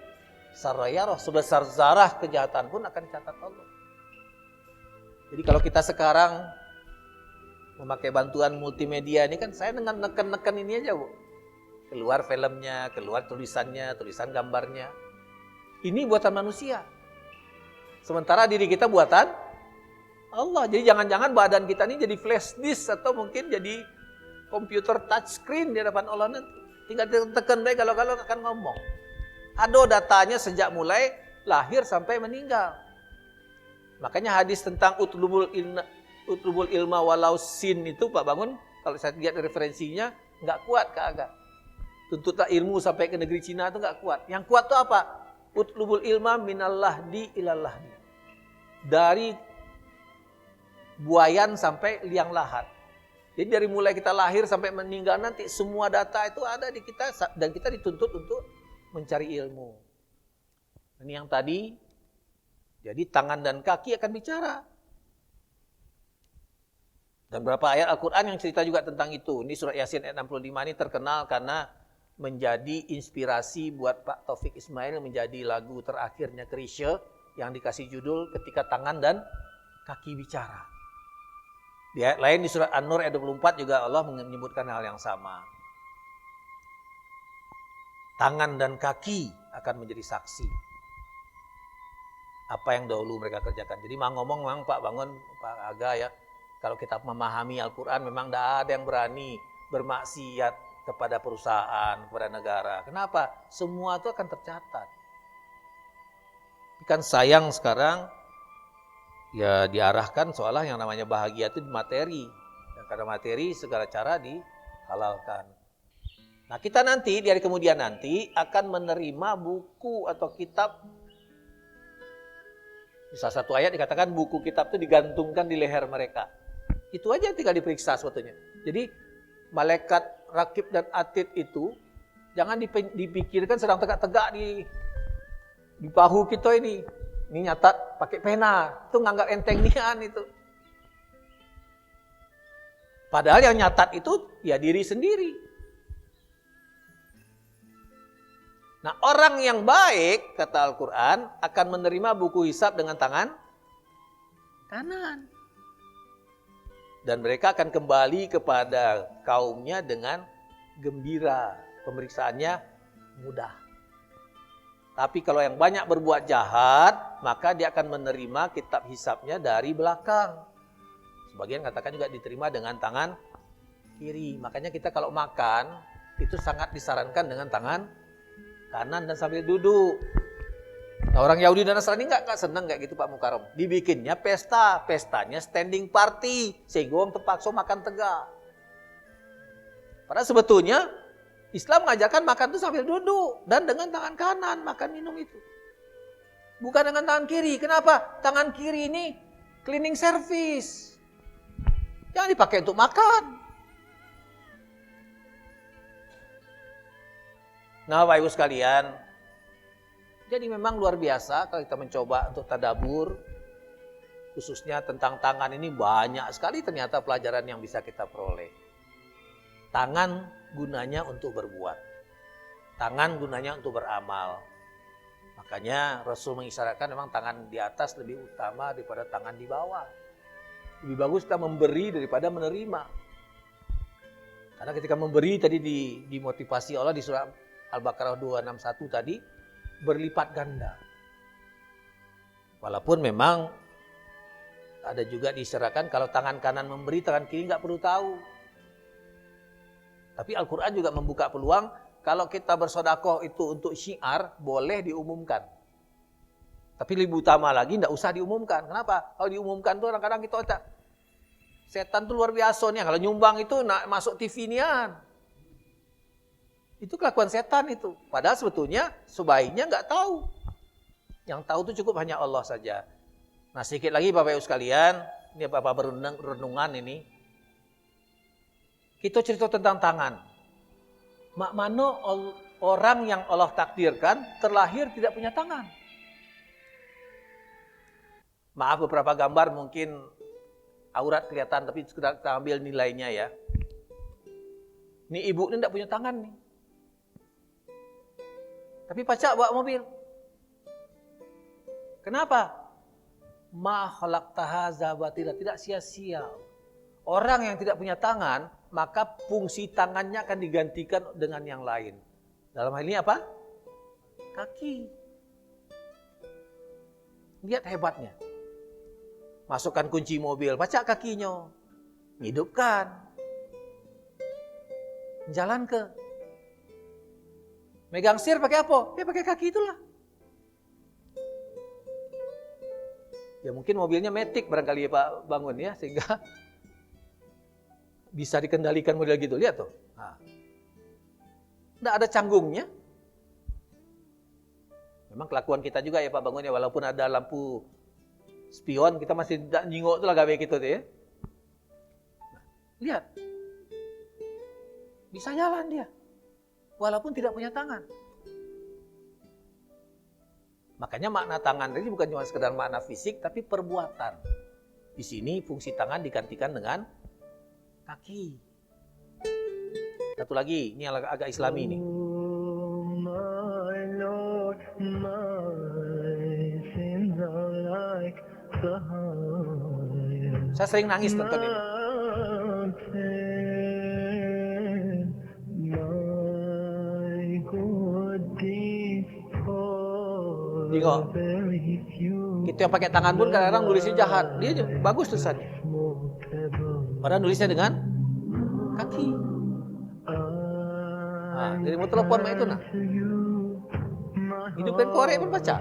sarayar. Sebesar zarah kejahatan pun akan dicatat Allah. Jadi kalau kita sekarang memakai bantuan multimedia ini kan saya dengan neken-neken ini aja, Bu. Keluar filmnya, keluar tulisannya, tulisan gambarnya. Ini buatan manusia. Sementara diri kita buatan Allah. Jadi jangan-jangan badan kita ini jadi flash disk atau mungkin jadi komputer touchscreen di hadapan Allah nanti. Tinggal tekan baik kalau akan ngomong. Ada datanya sejak mulai lahir sampai meninggal. Makanya hadis tentang utlubul ilma walau sin itu Pak Bangun, kalau saya lihat referensinya nggak kuat kagak. Tuntutlah ilmu sampai ke negeri Cina itu nggak kuat. Yang kuat itu apa? Utlubul ilma minallahdi ilallahdi. Dari buayan sampai liang lahat. Jadi dari mulai kita lahir sampai meninggal nanti semua data itu ada di kita dan kita dituntut untuk mencari ilmu. Ini yang tadi, jadi tangan dan kaki akan bicara. Dan beberapa ayat Al-Quran yang cerita juga tentang itu. Ini surat Yasin ayat 65 ini terkenal karena menjadi inspirasi buat Pak Taufik Ismail menjadi lagu terakhirnya Chrisye yang dikasih judul Ketika Tangan dan Kaki Bicara. Di ayat lain di surat An-Nur ayat 24 juga Allah menyebutkan hal yang sama. Tangan dan kaki akan menjadi saksi. Apa yang dahulu mereka kerjakan. Jadi ngomong memang Pak Bangun, Pak Aga ya, kalau kita memahami Al-Quran memang tidak ada yang berani bermaksiat kepada perusahaan, kepada negara. Kenapa? Semua itu akan tercatat. Kan sayang sekarang ya diarahkan seolah yang namanya bahagia itu di materi. Dan karena materi segala cara dihalalkan. Nah, kita nanti di hari kemudian nanti akan menerima buku atau kitab. Di salah satu ayat dikatakan buku kitab itu digantungkan di leher mereka. Itu aja tinggal diperiksa sebetulnya. Jadi malaikat rakib dan atid itu jangan dipikirkan sedang tegak-tegak di bahu kita ini. Ini nyatat pakai pena. Itu nganggap enteng nian itu. Padahal yang nyatat itu ya diri sendiri. Nah, orang yang baik, kata Al-Quran, akan menerima buku hisab dengan tangan kanan. Dan mereka akan kembali kepada kaumnya dengan gembira. Pemeriksaannya mudah. Tapi kalau yang banyak berbuat jahat, maka dia akan menerima kitab hisabnya dari belakang. Sebagian katakan juga diterima dengan tangan kiri. Makanya kita kalau makan, itu sangat disarankan dengan tangan kanan dan sambil duduk. Nah, orang Yahudi dan Nasrani nggak senang kayak gitu Pak Mukarram. Dibikinnya pestanya standing party, sehingga orang terpaksa makan tegak. Padahal sebetulnya Islam mengajarkan makan itu sambil duduk dan dengan tangan kanan makan minum itu. Bukan dengan tangan kiri. Kenapa? Tangan kiri ini cleaning service. Jangan dipakai untuk makan. Nah, Bapak Ibu sekalian, jadi memang luar biasa kalau kita mencoba untuk tadabbur, khususnya tentang tangan ini banyak sekali ternyata pelajaran yang bisa kita peroleh. Tangan gunanya untuk berbuat. Tangan gunanya untuk beramal. Makanya Rasul mengisyaratkan memang tangan di atas lebih utama daripada tangan di bawah. Lebih bagus kita memberi daripada menerima. Karena ketika memberi tadi dimotivasi Allah di surah Al-Baqarah 261 tadi berlipat ganda. Walaupun memang ada juga diisyaratkan kalau tangan kanan memberi, tangan kiri nggak perlu tahu. Tapi Al-Quran juga membuka peluang kalau kita bersedekah itu untuk syiar boleh diumumkan. Tapi lebih utama lagi nggak usah diumumkan. Kenapa? Kalau diumumkan tuh kadang-kadang kita otak setan tuh luar biasa nih. Kalau nyumbang itu nak masuk TV nian. Itu kelakuan setan itu. Padahal sebetulnya sebaiknya nggak tahu. Yang tahu itu cukup hanya Allah saja. Nah, sedikit lagi Bapak Ibu sekalian, ini Bapak renungan ini. Kita cerita tentang tangan. Mana orang yang Allah takdirkan terlahir tidak punya tangan. Maaf beberapa gambar mungkin aurat kelihatan, tapi kita ambil nilainya ya. Ini ibu ini tidak punya tangan nih. Tapi pacak bawa mobil. Kenapa? Ma khalaqtaha zabatila, tidak sia-sia. Orang yang tidak punya tangan, maka fungsi tangannya akan digantikan dengan yang lain. Dalam hal ini apa? Kaki. Lihat hebatnya. Masukkan kunci mobil, pacak kakinya. Hidupkan. Jalan ke. Megang setir pakai apa? Ya pakai kaki itulah. Ya mungkin mobilnya matic barangkali ya Pak Bangun ya, sehingga bisa dikendalikan model gitu. Lihat tuh. Nah. Nggak ada canggungnya. Memang kelakuan kita juga ya Pak Bangun ya, walaupun ada lampu spion, kita masih tidak nyingok tuh lah gawe gitu tuh ya. Nah, lihat. Bisa jalan dia. Walaupun tidak punya tangan. Makanya makna tangan ini bukan cuma sekedar makna fisik, tapi perbuatan. Di sini fungsi tangan digantikan dengan kaki. Satu lagi, ini yang agak Islami nih. Saya sering nangis nonton ini. Tengok. Kita yang pakai tangan pun kadang-kadang nulisnya jahat. Dia bagus tulisannya. Padahal nulisnya dengan kaki. Jadi mau telepon mak itu nah. Hidupkan korek berbaca.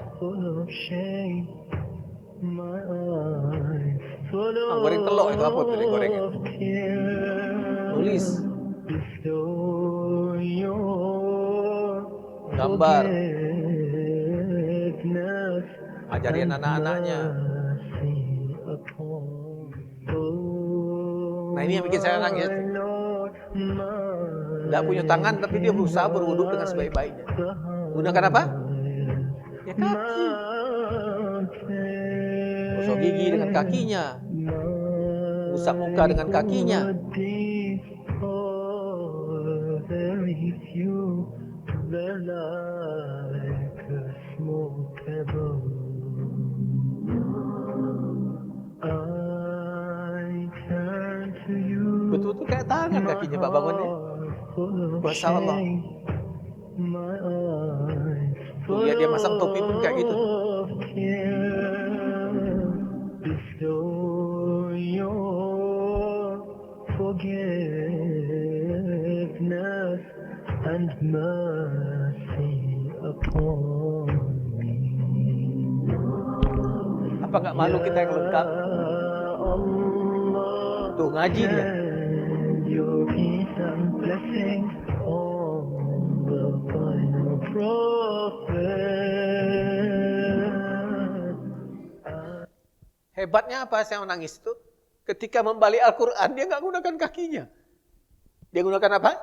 Goreng telur itu apa tuh gorengnya? Nulis. Gambar. Ajarin anak-anaknya. Nah ini yang bikin saya nangis. Tidak punya tangan tapi dia berusaha berwudu dengan sebaik-baiknya. Gunakan apa? Ya kaki. Gosok gigi dengan kakinya. Usap muka dengan kakinya. Betul-betul kayak tangan kakinya Pak bangunnya. Masya Allah. Tuh lihat dia masang topi pun kayak gitu. Apa nggak malu kita yang lengkap? Tuh ngaji dia. Hebatnya apa saya menangis itu? Ketika membalik Al-Quran, dia nggak gunakan kakinya. Dia gunakan apa?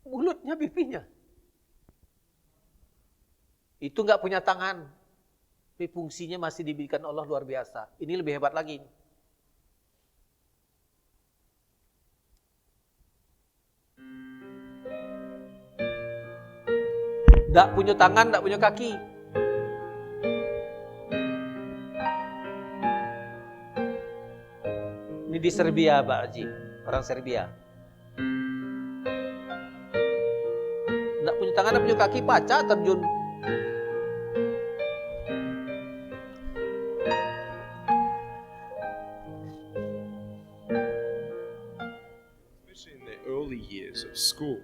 Mulutnya, pipinya. Itu nggak punya tangan. Tapi fungsinya masih diberikan Allah luar biasa. Ini lebih hebat lagi. Nggak punya tangan, nggak punya kaki. Ini di Serbia, Pak Haji. Orang Serbia. Nggak punya tangan, nggak punya kaki, pacak terjun. Especially in the early years of school,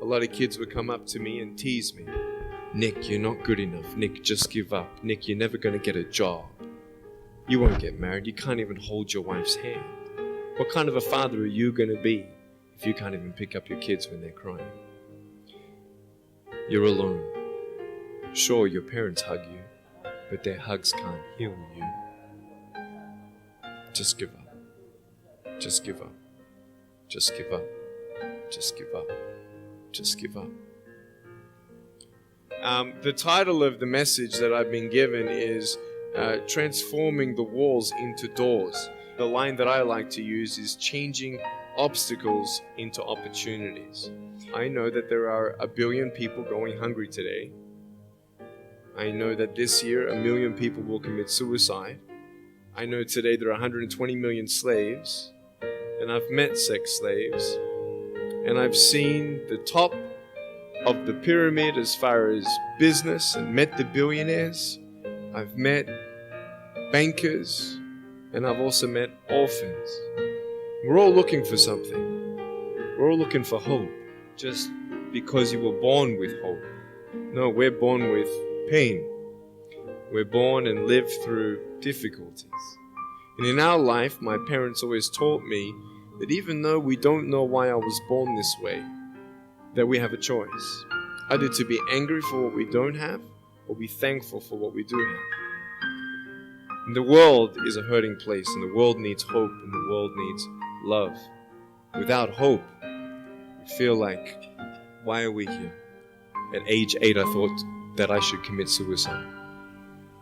a lot of kids would come up to me and tease me. Nick, you're not good enough. Nick, just give up. Nick, you're never going to get a job. You won't get married. You can't even hold your wife's hand. What kind of a father are you going to be if you can't even pick up your kids when they're crying? You're alone. Sure, your parents hug you, but their hugs can't heal you. Just give up. Just give up. Just give up. Just give up. Just give up. The title of the message that I've been given is Transforming the Walls into Doors. The line that I like to use is changing obstacles into opportunities. I know that there are 1 billion people going hungry today. I know that this year 1 million people will commit suicide. I know today there are 120 million slaves, and I've met sex slaves, and I've seen the top of the pyramid as far as business and met the billionaires. I've met bankers, and I've also met orphans. We're all looking for something. We're all looking for hope. Just because you were born with hope. No, we're born with pain. We're born and live through difficulties. And in our life, my parents always taught me that even though we don't know why I was born this way, that we have a choice. Either to be angry for what we don't have, or be thankful for what we do have. And the world is a hurting place, and the world needs hope, and the world needs love. Without hope, we feel like, why are we here? At age 8, I thought that I should commit suicide.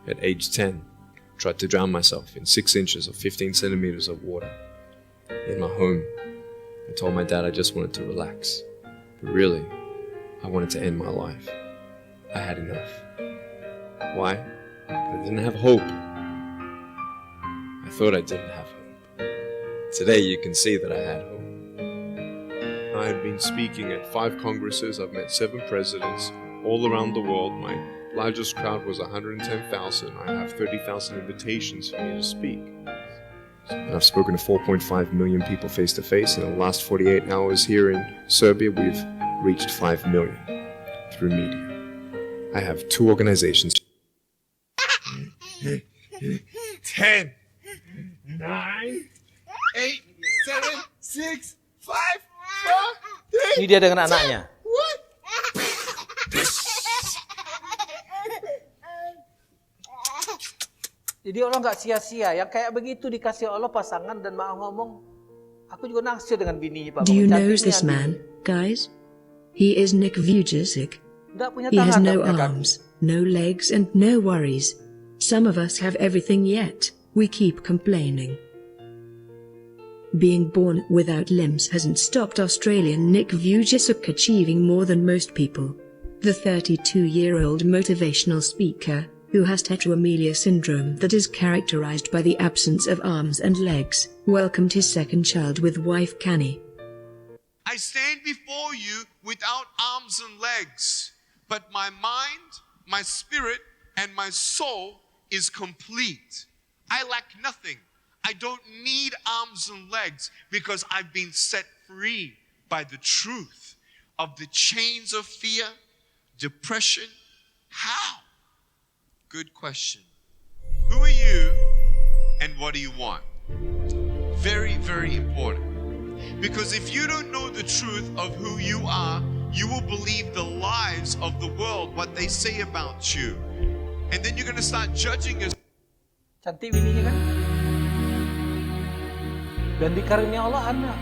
At age 10, I tried to drown myself in 6 inches or 15 centimeters of water. In my home, I told my dad I just wanted to relax. But really, I wanted to end my life. I had enough. Why? Because I didn't have hope. I thought I didn't have hope. Today you can see that I had hope. I have been speaking at 5 congresses. I've met 7 presidents all around the world. My largest crowd was 110,000. I have 30,000 invitations for me to speak. And I've spoken to 4.5 million people face to face. In the last 48 hours here in Serbia, we've reached 5 million through media. I have 2 organizations. 10, 9, 8, 7, 6, 5, 4, 3. Ini dia dengan anaknya. Jadi Allah nggak sia-sia. Yang kayak begitu dikasih Allah pasangan dan mau ngomong, aku juga naksir dengan bininya Pak. Do you know this man, guys? He is Nick Vujicic. Nggak punya He has tangan, no nggak punya kaki. arms, no legs, and no worries. Some of us have everything yet we keep complaining. Being born without limbs hasn't stopped Australian Nick Vujicic achieving more than most people. The 32-year-old motivational speaker, who has tetraamelia syndrome that is characterized by the absence of arms and legs, welcomed his second child with wife Canny. I stand before you without arms and legs, but my mind, my spirit, and my soul is complete. I lack nothing. I don't need arms and legs because I've been set free by the truth of the chains of fear, depression. How? Good question. Who are you and what do you want? Very, very important. Because if you don't know the truth of who you are, you will believe the lies of the world, what they say about you. And then you're going to start judging yourself. Cantik bininya kan? Dan dikarunia Allah anak.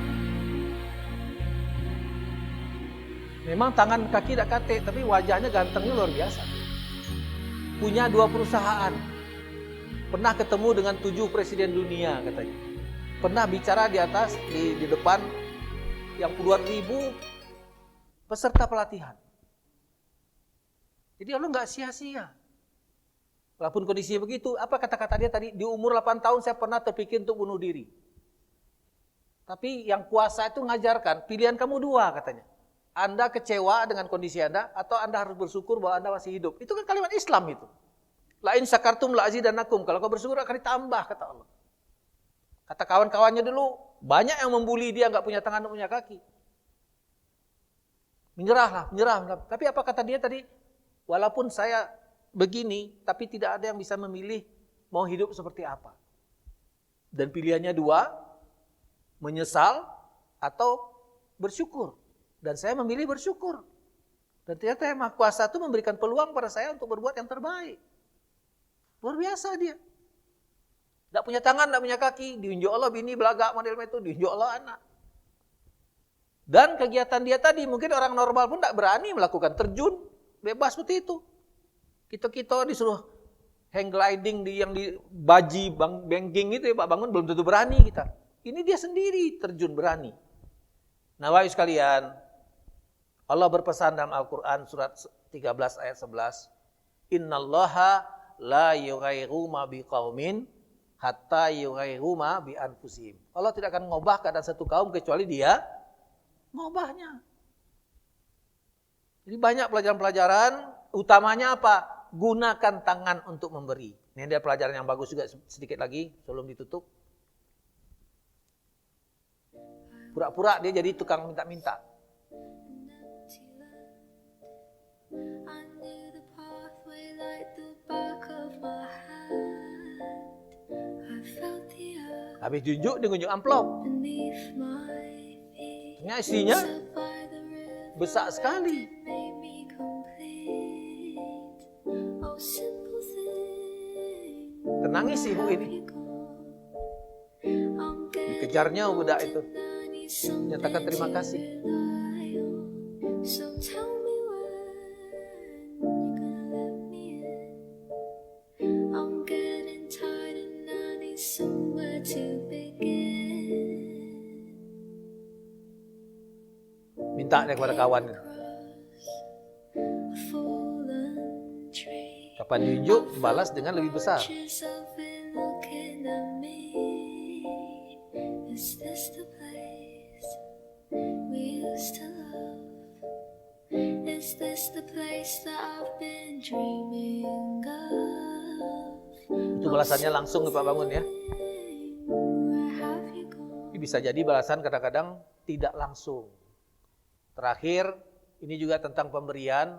Memang tangan kaki tak kate, tapi wajahnya gantengnya luar biasa. Punya 2 perusahaan. Pernah ketemu dengan 7 presiden dunia katanya. Pernah bicara di atas, di depan yang puluhan ribu peserta pelatihan. Jadi Allah nggak sia-sia. Walaupun kondisinya begitu, apa kata-kata dia tadi? Di umur 8 tahun saya pernah terpikir untuk bunuh diri. Tapi yang kuasa itu ngajarkan, pilihan kamu 2 katanya. Anda kecewa dengan kondisi Anda, atau Anda harus bersyukur bahwa Anda masih hidup. Itu kan kalimat Islam itu. La'in syakartum la'azidannakum. Kalau kau bersyukur akan ditambah, kata Allah. Kata kawan-kawannya dulu, banyak yang membuli dia, nggak punya tangan, nggak punya kaki. Menyerah. Tapi apa kata dia tadi? Walaupun saya begini, tapi tidak ada yang bisa memilih mau hidup seperti apa. Dan pilihannya 2, menyesal atau bersyukur. Dan saya memilih bersyukur. Dan ternyata Yang Maha Kuasa itu memberikan peluang pada saya untuk berbuat yang terbaik. Luar biasa dia. Tidak punya tangan, tidak punya kaki. Diunjuk Allah bini belagak model itu, diunjuk Allah anak. Dan kegiatan dia tadi, mungkin orang normal pun tidak berani melakukan terjun, bebas seperti itu. Kita disuruh hang gliding yang di baji banking itu ya Pak Bangun, belum tentu berani kita. Ini dia sendiri terjun berani. Nah, wahai sekalian, Allah berpesan dalam Al-Quran surat 13 ayat 11, Innallaha la yughayyiru ma biqaumin hatta yughayyiru ma bi anfusihim. Allah tidak akan mengubah keadaan satu kaum kecuali dia mengubahnya. Jadi banyak pelajaran-pelajaran, utamanya apa? Gunakan tangan untuk memberi. Ini ada pelajaran yang bagus juga sedikit lagi sebelum ditutup. Pura-pura dia jadi tukang minta-minta. Habis junjuk, dia ngunjuk amplop. Ternyata isinya besar sekali. Tenangis ibu ini. Dikejarnya budak itu. Menyatakan terima kasih. Minta dia kepada kawan. Kapan diunjuk, balas dengan lebih besar. Itu balasannya langsung Pak Bangun ya. Bisa jadi balasan kadang-kadang tidak langsung. Terakhir Ini juga tentang pemberian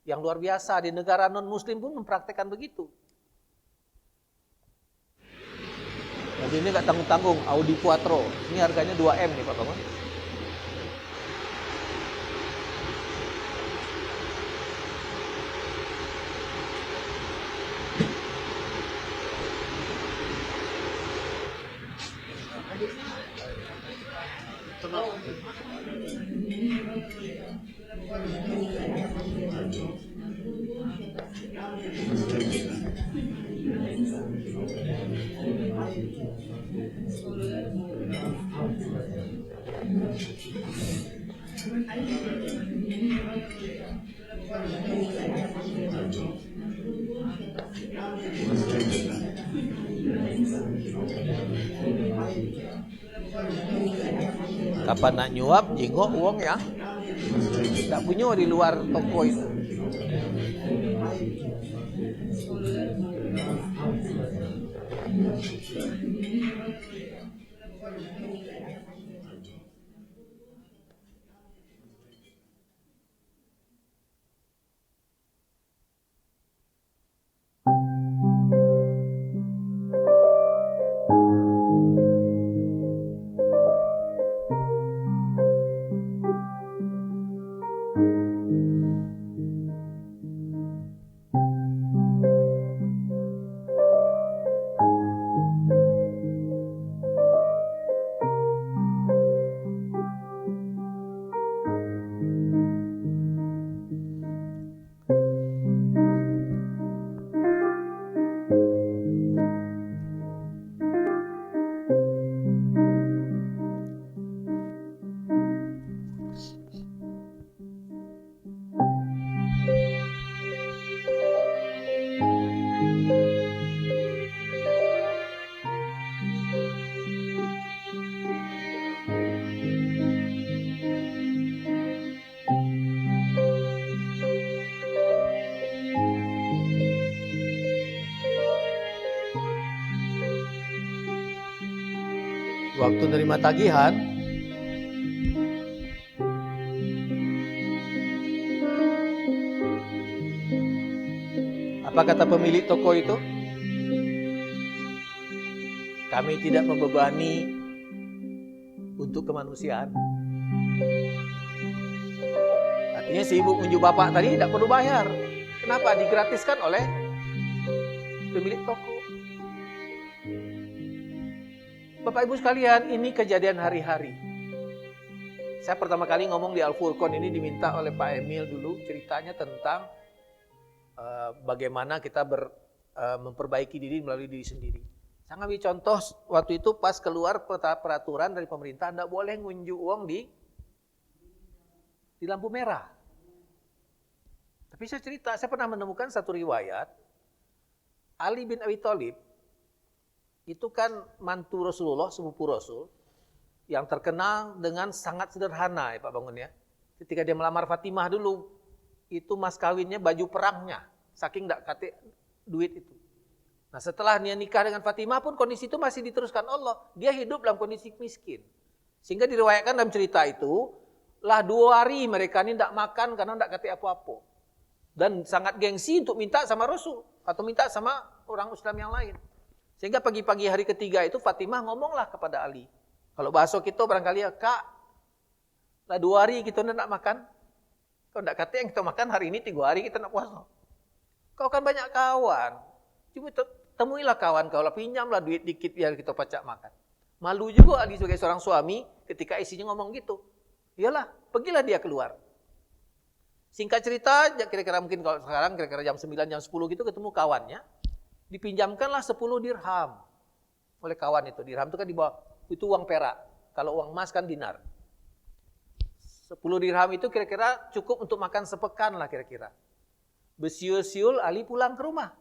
yang luar biasa. Di negara non-muslim pun mempraktekkan begitu. Mobil ini nggak tanggung-tanggung, Audi Quattro. Ini harganya 2M nih Pak Bangun. Kapan nak nyuap, jengok uang ya. Tak punya di luar toko itu. Waktu nerima tagihan, apa kata pemilik toko itu? Kami tidak membebani untuk kemanusiaan. Artinya si ibu unjuk bapak tadi tidak perlu bayar. Kenapa? Digratiskan oleh pemilik toko. Bapak Ibu sekalian, ini kejadian hari-hari. Saya pertama kali ngomong di Al-Furqan ini diminta oleh Pak Emil dulu ceritanya tentang bagaimana kita memperbaiki diri melalui diri sendiri. Saya ngambil contoh waktu itu pas keluar peraturan dari pemerintah tidak boleh ngunjuk uang di lampu merah. Tapi saya cerita, saya pernah menemukan satu riwayat Ali bin Abi Thalib itu kan mantu Rasulullah, sepupu Rasul, yang terkenal dengan sangat sederhana ya Pak Bangun ya. Ketika dia melamar Fatimah dulu, itu mas kawinnya baju perangnya, saking tidak kate duit itu. Nah setelah dia nikah dengan Fatimah pun kondisi itu masih diteruskan Allah. Dia hidup dalam kondisi miskin. Sehingga diriwayatkan dalam cerita itu, lah 2 hari mereka ini tidak makan karena tidak kate apa-apa. Dan sangat gengsi untuk minta sama Rasul, atau minta sama orang Islam yang lain. Sehingga pagi-pagi hari ketiga itu Fatimah ngomonglah kepada Ali. Kalau bahasa kita barangkali ya, Kak, lah 2 hari kita tidak makan. Kau tidak kata yang kita makan hari ini 3 hari kita nak puasa. Kau kan banyak kawan. Cuma temuilah kawan kau lah, pinjamlah duit dikit biar kita pacak makan. Malu juga Ali sebagai seorang suami ketika istrinya ngomong gitu. Iyalah, pergilah dia keluar. Singkat cerita, kira-kira mungkin kalau sekarang kira-kira jam 9, jam 10 gitu ketemu kawannya. Dipinjamkanlah 10 dirham oleh kawan itu. Dirham itu kan di bawah, itu uang perak. Kalau uang emas kan dinar. 10 dirham itu kira-kira cukup untuk makan sepekan lah kira-kira. Bersiul-siul Ali pulang ke rumah.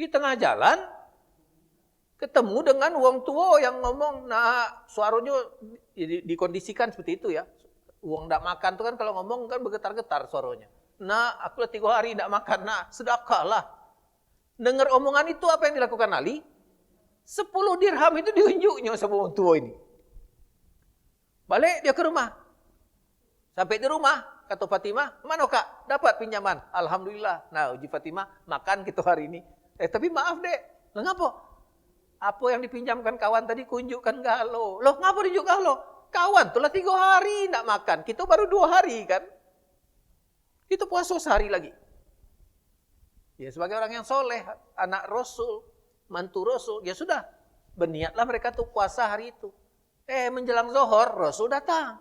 Di tengah jalan ketemu dengan wong tua yang ngomong, nah suaranya dikondisikan seperti itu ya. Uang tidak makan itu kan kalau ngomong kan bergetar-getar suaranya. Nah aku 3 hari tidak makan, nah sedekah lah. Dengar omongan itu apa yang dilakukan Ali? 10 dirham itu diunjuknya sama orang tua ini. Balik dia ke rumah. Sampai di rumah, kata Fatimah, mana kak? Dapat pinjaman. Alhamdulillah. Nah, uji Fatimah, makan gitu hari ini. Tapi maaf dek, ngapa? Apa yang dipinjamkan kawan tadi kunjukkan galau. Loh, ngapa dijuk galau? Kawan tuh lah 3 hari nak makan. Kita baru 2 hari kan. Itu puasa sehari lagi. Ya sebagai orang yang soleh, anak Rasul, mantu Rasul, ya sudah. Berniatlah mereka tuh puasa hari itu. Menjelang zuhur, Rasul datang.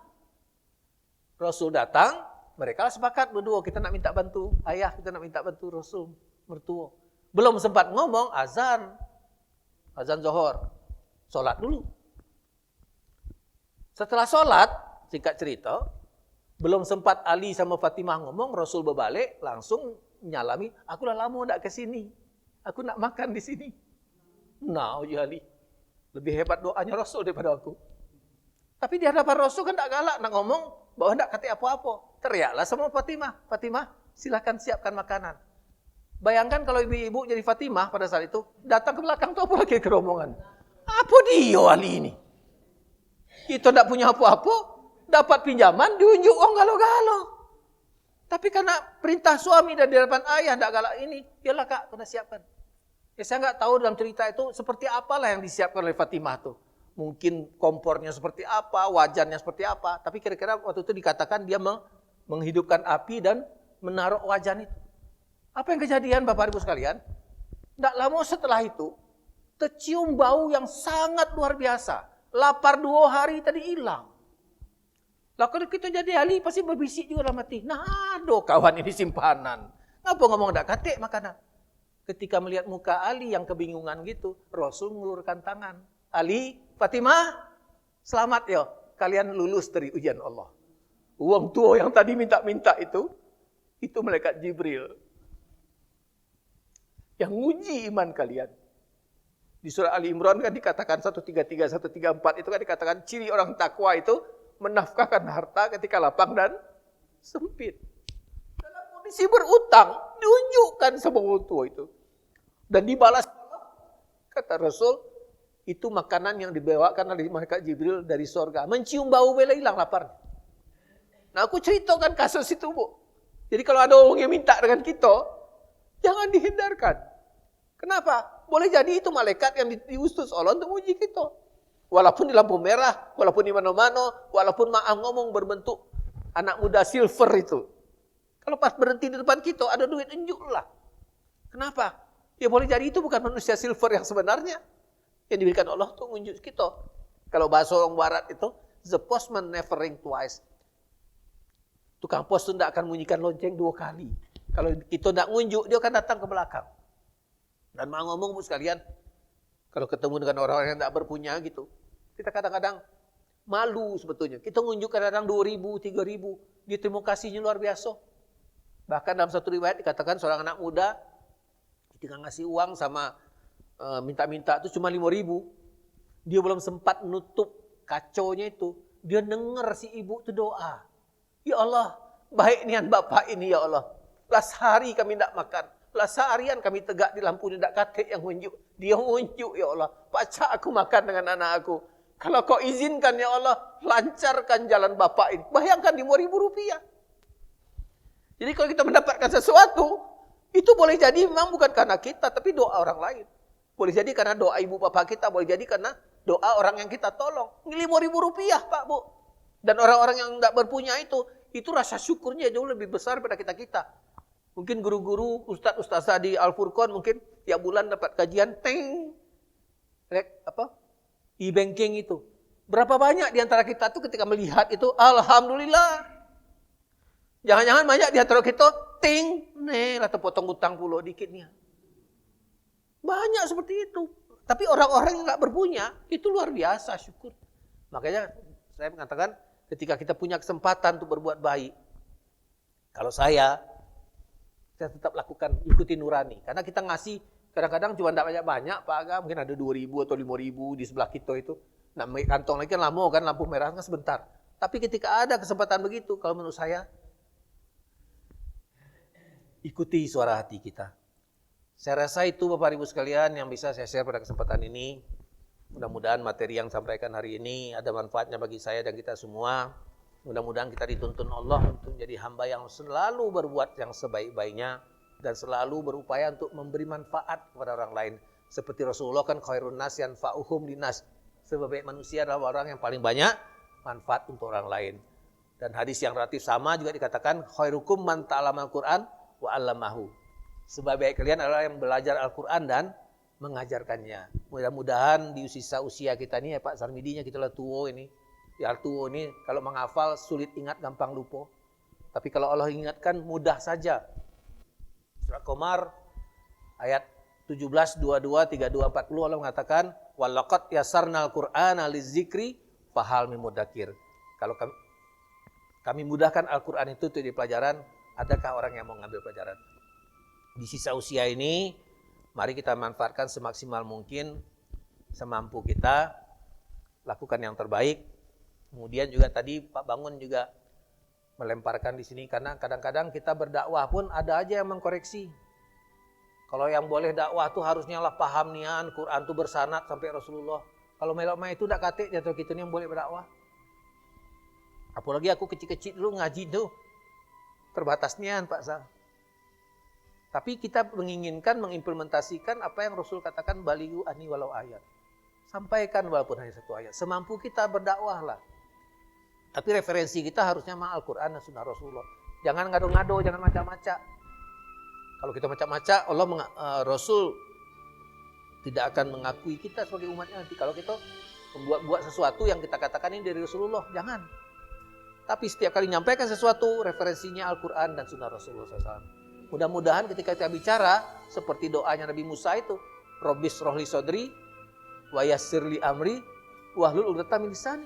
Mereka sepakat berdua, kita nak minta bantu ayah, kita nak minta bantu Rasul, mertua. Belum sempat ngomong, azan zuhur, sholat dulu. Setelah sholat, singkat cerita, belum sempat Ali sama Fatimah ngomong, Rasul berbalik, langsung nyalami, aku dah lama tak ke sini, aku nak makan di sini. Nah, ya Ali, lebih hebat doanya Rasul daripada aku. Tapi di hadapan Rasul kan tak galak nak ngomong, bahwa tak kata apa-apa. Teriaklah sama Fatimah, silakan siapkan makanan. Bayangkan kalau ibu-ibu jadi Fatimah pada saat itu, datang ke belakang tu apa lagi kerombongan. Apa dia Ali ini? Kita tak punya apa-apa, dapat pinjaman, diunjuk orang galau-galau. Tapi karena perintah suami dan di hadapan ayah tak galak ini, yalah kak, kena siapkan. Saya enggak tahu dalam cerita itu seperti apalah yang disiapkan oleh Fatimah tu. Mungkin kompornya seperti apa, wajannya seperti apa. Tapi kira-kira waktu itu dikatakan dia menghidupkan api dan menaruh wajan itu. Apa yang kejadian Bapak Ibu sekalian? Tidak lama setelah itu, tercium bau yang sangat luar biasa. Lapar 2 hari tadi hilang. Lah kalau kita jadi ahli pasti berbisik juga dalam hati. Nah, aduh kawan ini simpanan. Ngapa ngomong tak katik makanan? Ketika melihat muka Ali yang kebingungan gitu, Rasul mengulurkan tangan. Ali, Fatimah, selamat ya, kalian lulus dari ujian Allah. Uang tua yang tadi minta-minta itu malaikat Jibril. Yang nguji iman kalian. Di surah Ali Imran kan dikatakan 133, 134 itu kan dikatakan ciri orang takwa itu menafkahkan harta ketika lapang dan sempit. Dalam kondisi berutang, diunjukkan sama orang tua itu. Dan dibalas, kata Rasul, itu makanan yang dibawakan oleh malaikat Jibril dari surga. Mencium bau bela hilang lapar. Nah aku ceritakan kasus itu Bu. Jadi kalau ada orang yang minta dengan kita, jangan dihindarkan. Kenapa? Boleh jadi itu malaikat yang diutus Allah untuk menguji kita. Walaupun di lampu merah, walaupun di mana-mana, walaupun maaf ngomong berbentuk anak muda silver itu. Kalau pas berhenti di depan kita, ada duit unjuklah. Kenapa? Ya boleh jadi itu bukan manusia silver yang sebenarnya. Yang diberikan Allah untuk menunjuk kita. Kalau bahasa orang barat itu, the postman never ring twice. Tukang pos itu tidak akan bunyikan lonceng 2 kali. Kalau kita tidak ngunjuk, dia akan datang ke belakang. Dan mau ngomong Bu sekalian, kalau ketemu dengan orang-orang yang tidak berpunya gitu, kita kadang-kadang malu sebetulnya. Kita ngunjuk kadang-kadang 2.000, 3.000, dia terima kasihnya luar biasa. Bahkan dalam satu riwayat dikatakan seorang anak muda, ketika ngasih uang sama minta-minta itu cuma 5.000, dia belum sempat nutup kaconya itu, dia dengar si ibu itu doa. Ya Allah, baik niat Bapak ini ya Allah. Lah sehari kami tidak makan. Lah seharian kami tegak di lampu tidak katik yang unjuk. Dia unjuk ya Allah. Pacak aku makan dengan anak aku. Kalau kau izinkan ya Allah, lancarkan jalan Bapak ini. Bayangkan 5.000 rupiah. Jadi kalau kita mendapatkan sesuatu, itu boleh jadi memang bukan karena kita, tapi doa orang lain. Boleh jadi karena doa ibu bapak kita, boleh jadi karena doa orang yang kita tolong. 5.000 rupiah Pak Bu. Dan orang-orang yang tidak berpunya itu rasa syukurnya jauh lebih besar daripada kita-kita. Mungkin guru-guru, ustaz-ustazah di Al-Furqan mungkin tiap bulan dapat kajian, e-banking itu. Berapa banyak di antara kita tuh ketika melihat itu, alhamdulillah. Jangan-jangan banyak di antara kita, lah terpotong utang pulau dikitnya. Banyak seperti itu. Tapi orang-orang yang nggak berpunya, itu luar biasa syukur. Makanya saya mengatakan, ketika kita punya kesempatan untuk berbuat baik, kalau saya tetap lakukan, ikuti nurani. Karena kita ngasih, kadang-kadang cuma tidak banyak-banyak, Pak Aga, mungkin ada 2.000 atau 5.000 di sebelah kita itu. Nah, kantong lagi kan lama kan, lampu merah kan sebentar. Tapi ketika ada kesempatan begitu, kalau menurut saya, ikuti suara hati kita. Saya rasa itu Bapak Ibu sekalian yang bisa saya share pada kesempatan ini. Mudah-mudahan materi yang sampaikan hari ini ada manfaatnya bagi saya dan kita semua. Mudah-mudahan kita dituntun Allah untuk menjadi hamba yang selalu berbuat yang sebaik-baiknya dan selalu berupaya untuk memberi manfaat kepada orang lain. Seperti Rasulullah kan khairun nas yanfa'uhum linas. Sebaik manusia adalah orang yang paling banyak manfaat untuk orang lain. Dan hadis yang relatif sama juga dikatakan khairukum man ta'allamal Qur'an wa 'allamahu. Sebaik kalian adalah yang belajar Al-Qur'an dan mengajarkannya. Mudah-mudahan di sisa usia kita ini ya Pak Sarmidinya kita lah tua ini. Ya tua ini kalau menghafal sulit ingat gampang lupa. Tapi kalau Allah ingatkan mudah saja. Surah Qamar ayat 17, 22, 32, 40 Allah mengatakan walaqad yasarnal Qur'ana lizikri fahal min mudzakir. Kalau kami mudahkan Al-Qur'an itu untuk di pelajaran, adakah orang yang mau ngambil pelajaran? Di sisa usia ini mari kita manfaatkan semaksimal mungkin, semampu kita, lakukan yang terbaik. Kemudian juga tadi Pak Bangun juga melemparkan di sini karena kadang-kadang kita berdakwah pun ada aja yang mengkoreksi. Kalau yang boleh dakwah tuh harusnya lah paham nian, Quran tuh bersanad sampai Rasulullah. Kalau melok main itu tak katik jatuh kita ni yang boleh berdakwah. Apalagi aku kecil-kecil dulu ngaji tuh terbatas nian Pak Sa. Tapi kita menginginkan mengimplementasikan apa yang Rasul katakan balighu anni walau ayat. Sampaikan walaupun hanya satu ayat. Semampu kita berdakwah lah. Tapi referensi kita harusnya sama Al-Quran dan Sunnah Rasulullah. Jangan ngado-ngado, jangan macam-macam. Kalau kita macam-macam, Rasul tidak akan mengakui kita sebagai umatnya nanti. Kalau kita membuat sesuatu yang kita katakan ini dari Rasulullah, jangan. Tapi setiap kali menyampaikan sesuatu, referensinya Al-Quran dan Sunnah Rasulullah SAW. Mudah-mudahan ketika kita bicara, seperti doanya Nabi Musa itu, Rabbis rohli sodri, wa yassirli amri, wahlul 'uqdatam min lisani.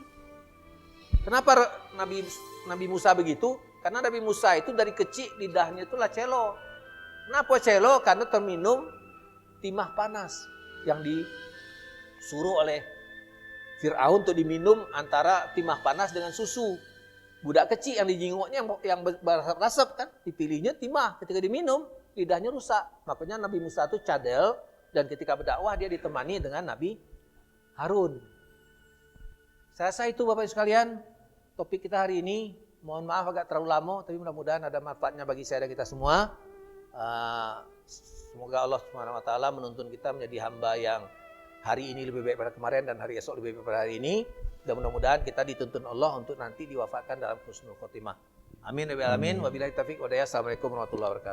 Kenapa Nabi Musa begitu? Karena Nabi Musa itu dari kecil lidahnya itulah celo. Kenapa celo? Karena terminum timah panas yang disuruh oleh Fir'aun untuk diminum antara timah panas dengan susu. Budak kecil yang dijingoknya yang berasap kan, dipilihnya timah. Ketika diminum, lidahnya rusak. Makanya Nabi Musa itu cadel dan ketika berdakwah dia ditemani dengan Nabi Harun. Saya rasa itu Bapak Ibu sekalian, topik kita hari ini. Mohon maaf agak terlalu lama, tapi mudah-mudahan ada manfaatnya bagi saya dan kita semua. Semoga Allah SWT menuntun kita menjadi hamba yang hari ini lebih baik pada kemarin dan hari esok lebih baik pada hari ini. Dan mudah-mudahan kita dituntun Allah untuk nanti diwafatkan dalam husnul khotimah. Amin ya rabbal alamin. Wabillahi taufiq wa hidayah. Assalamualaikum warahmatullahi wabarakatuh.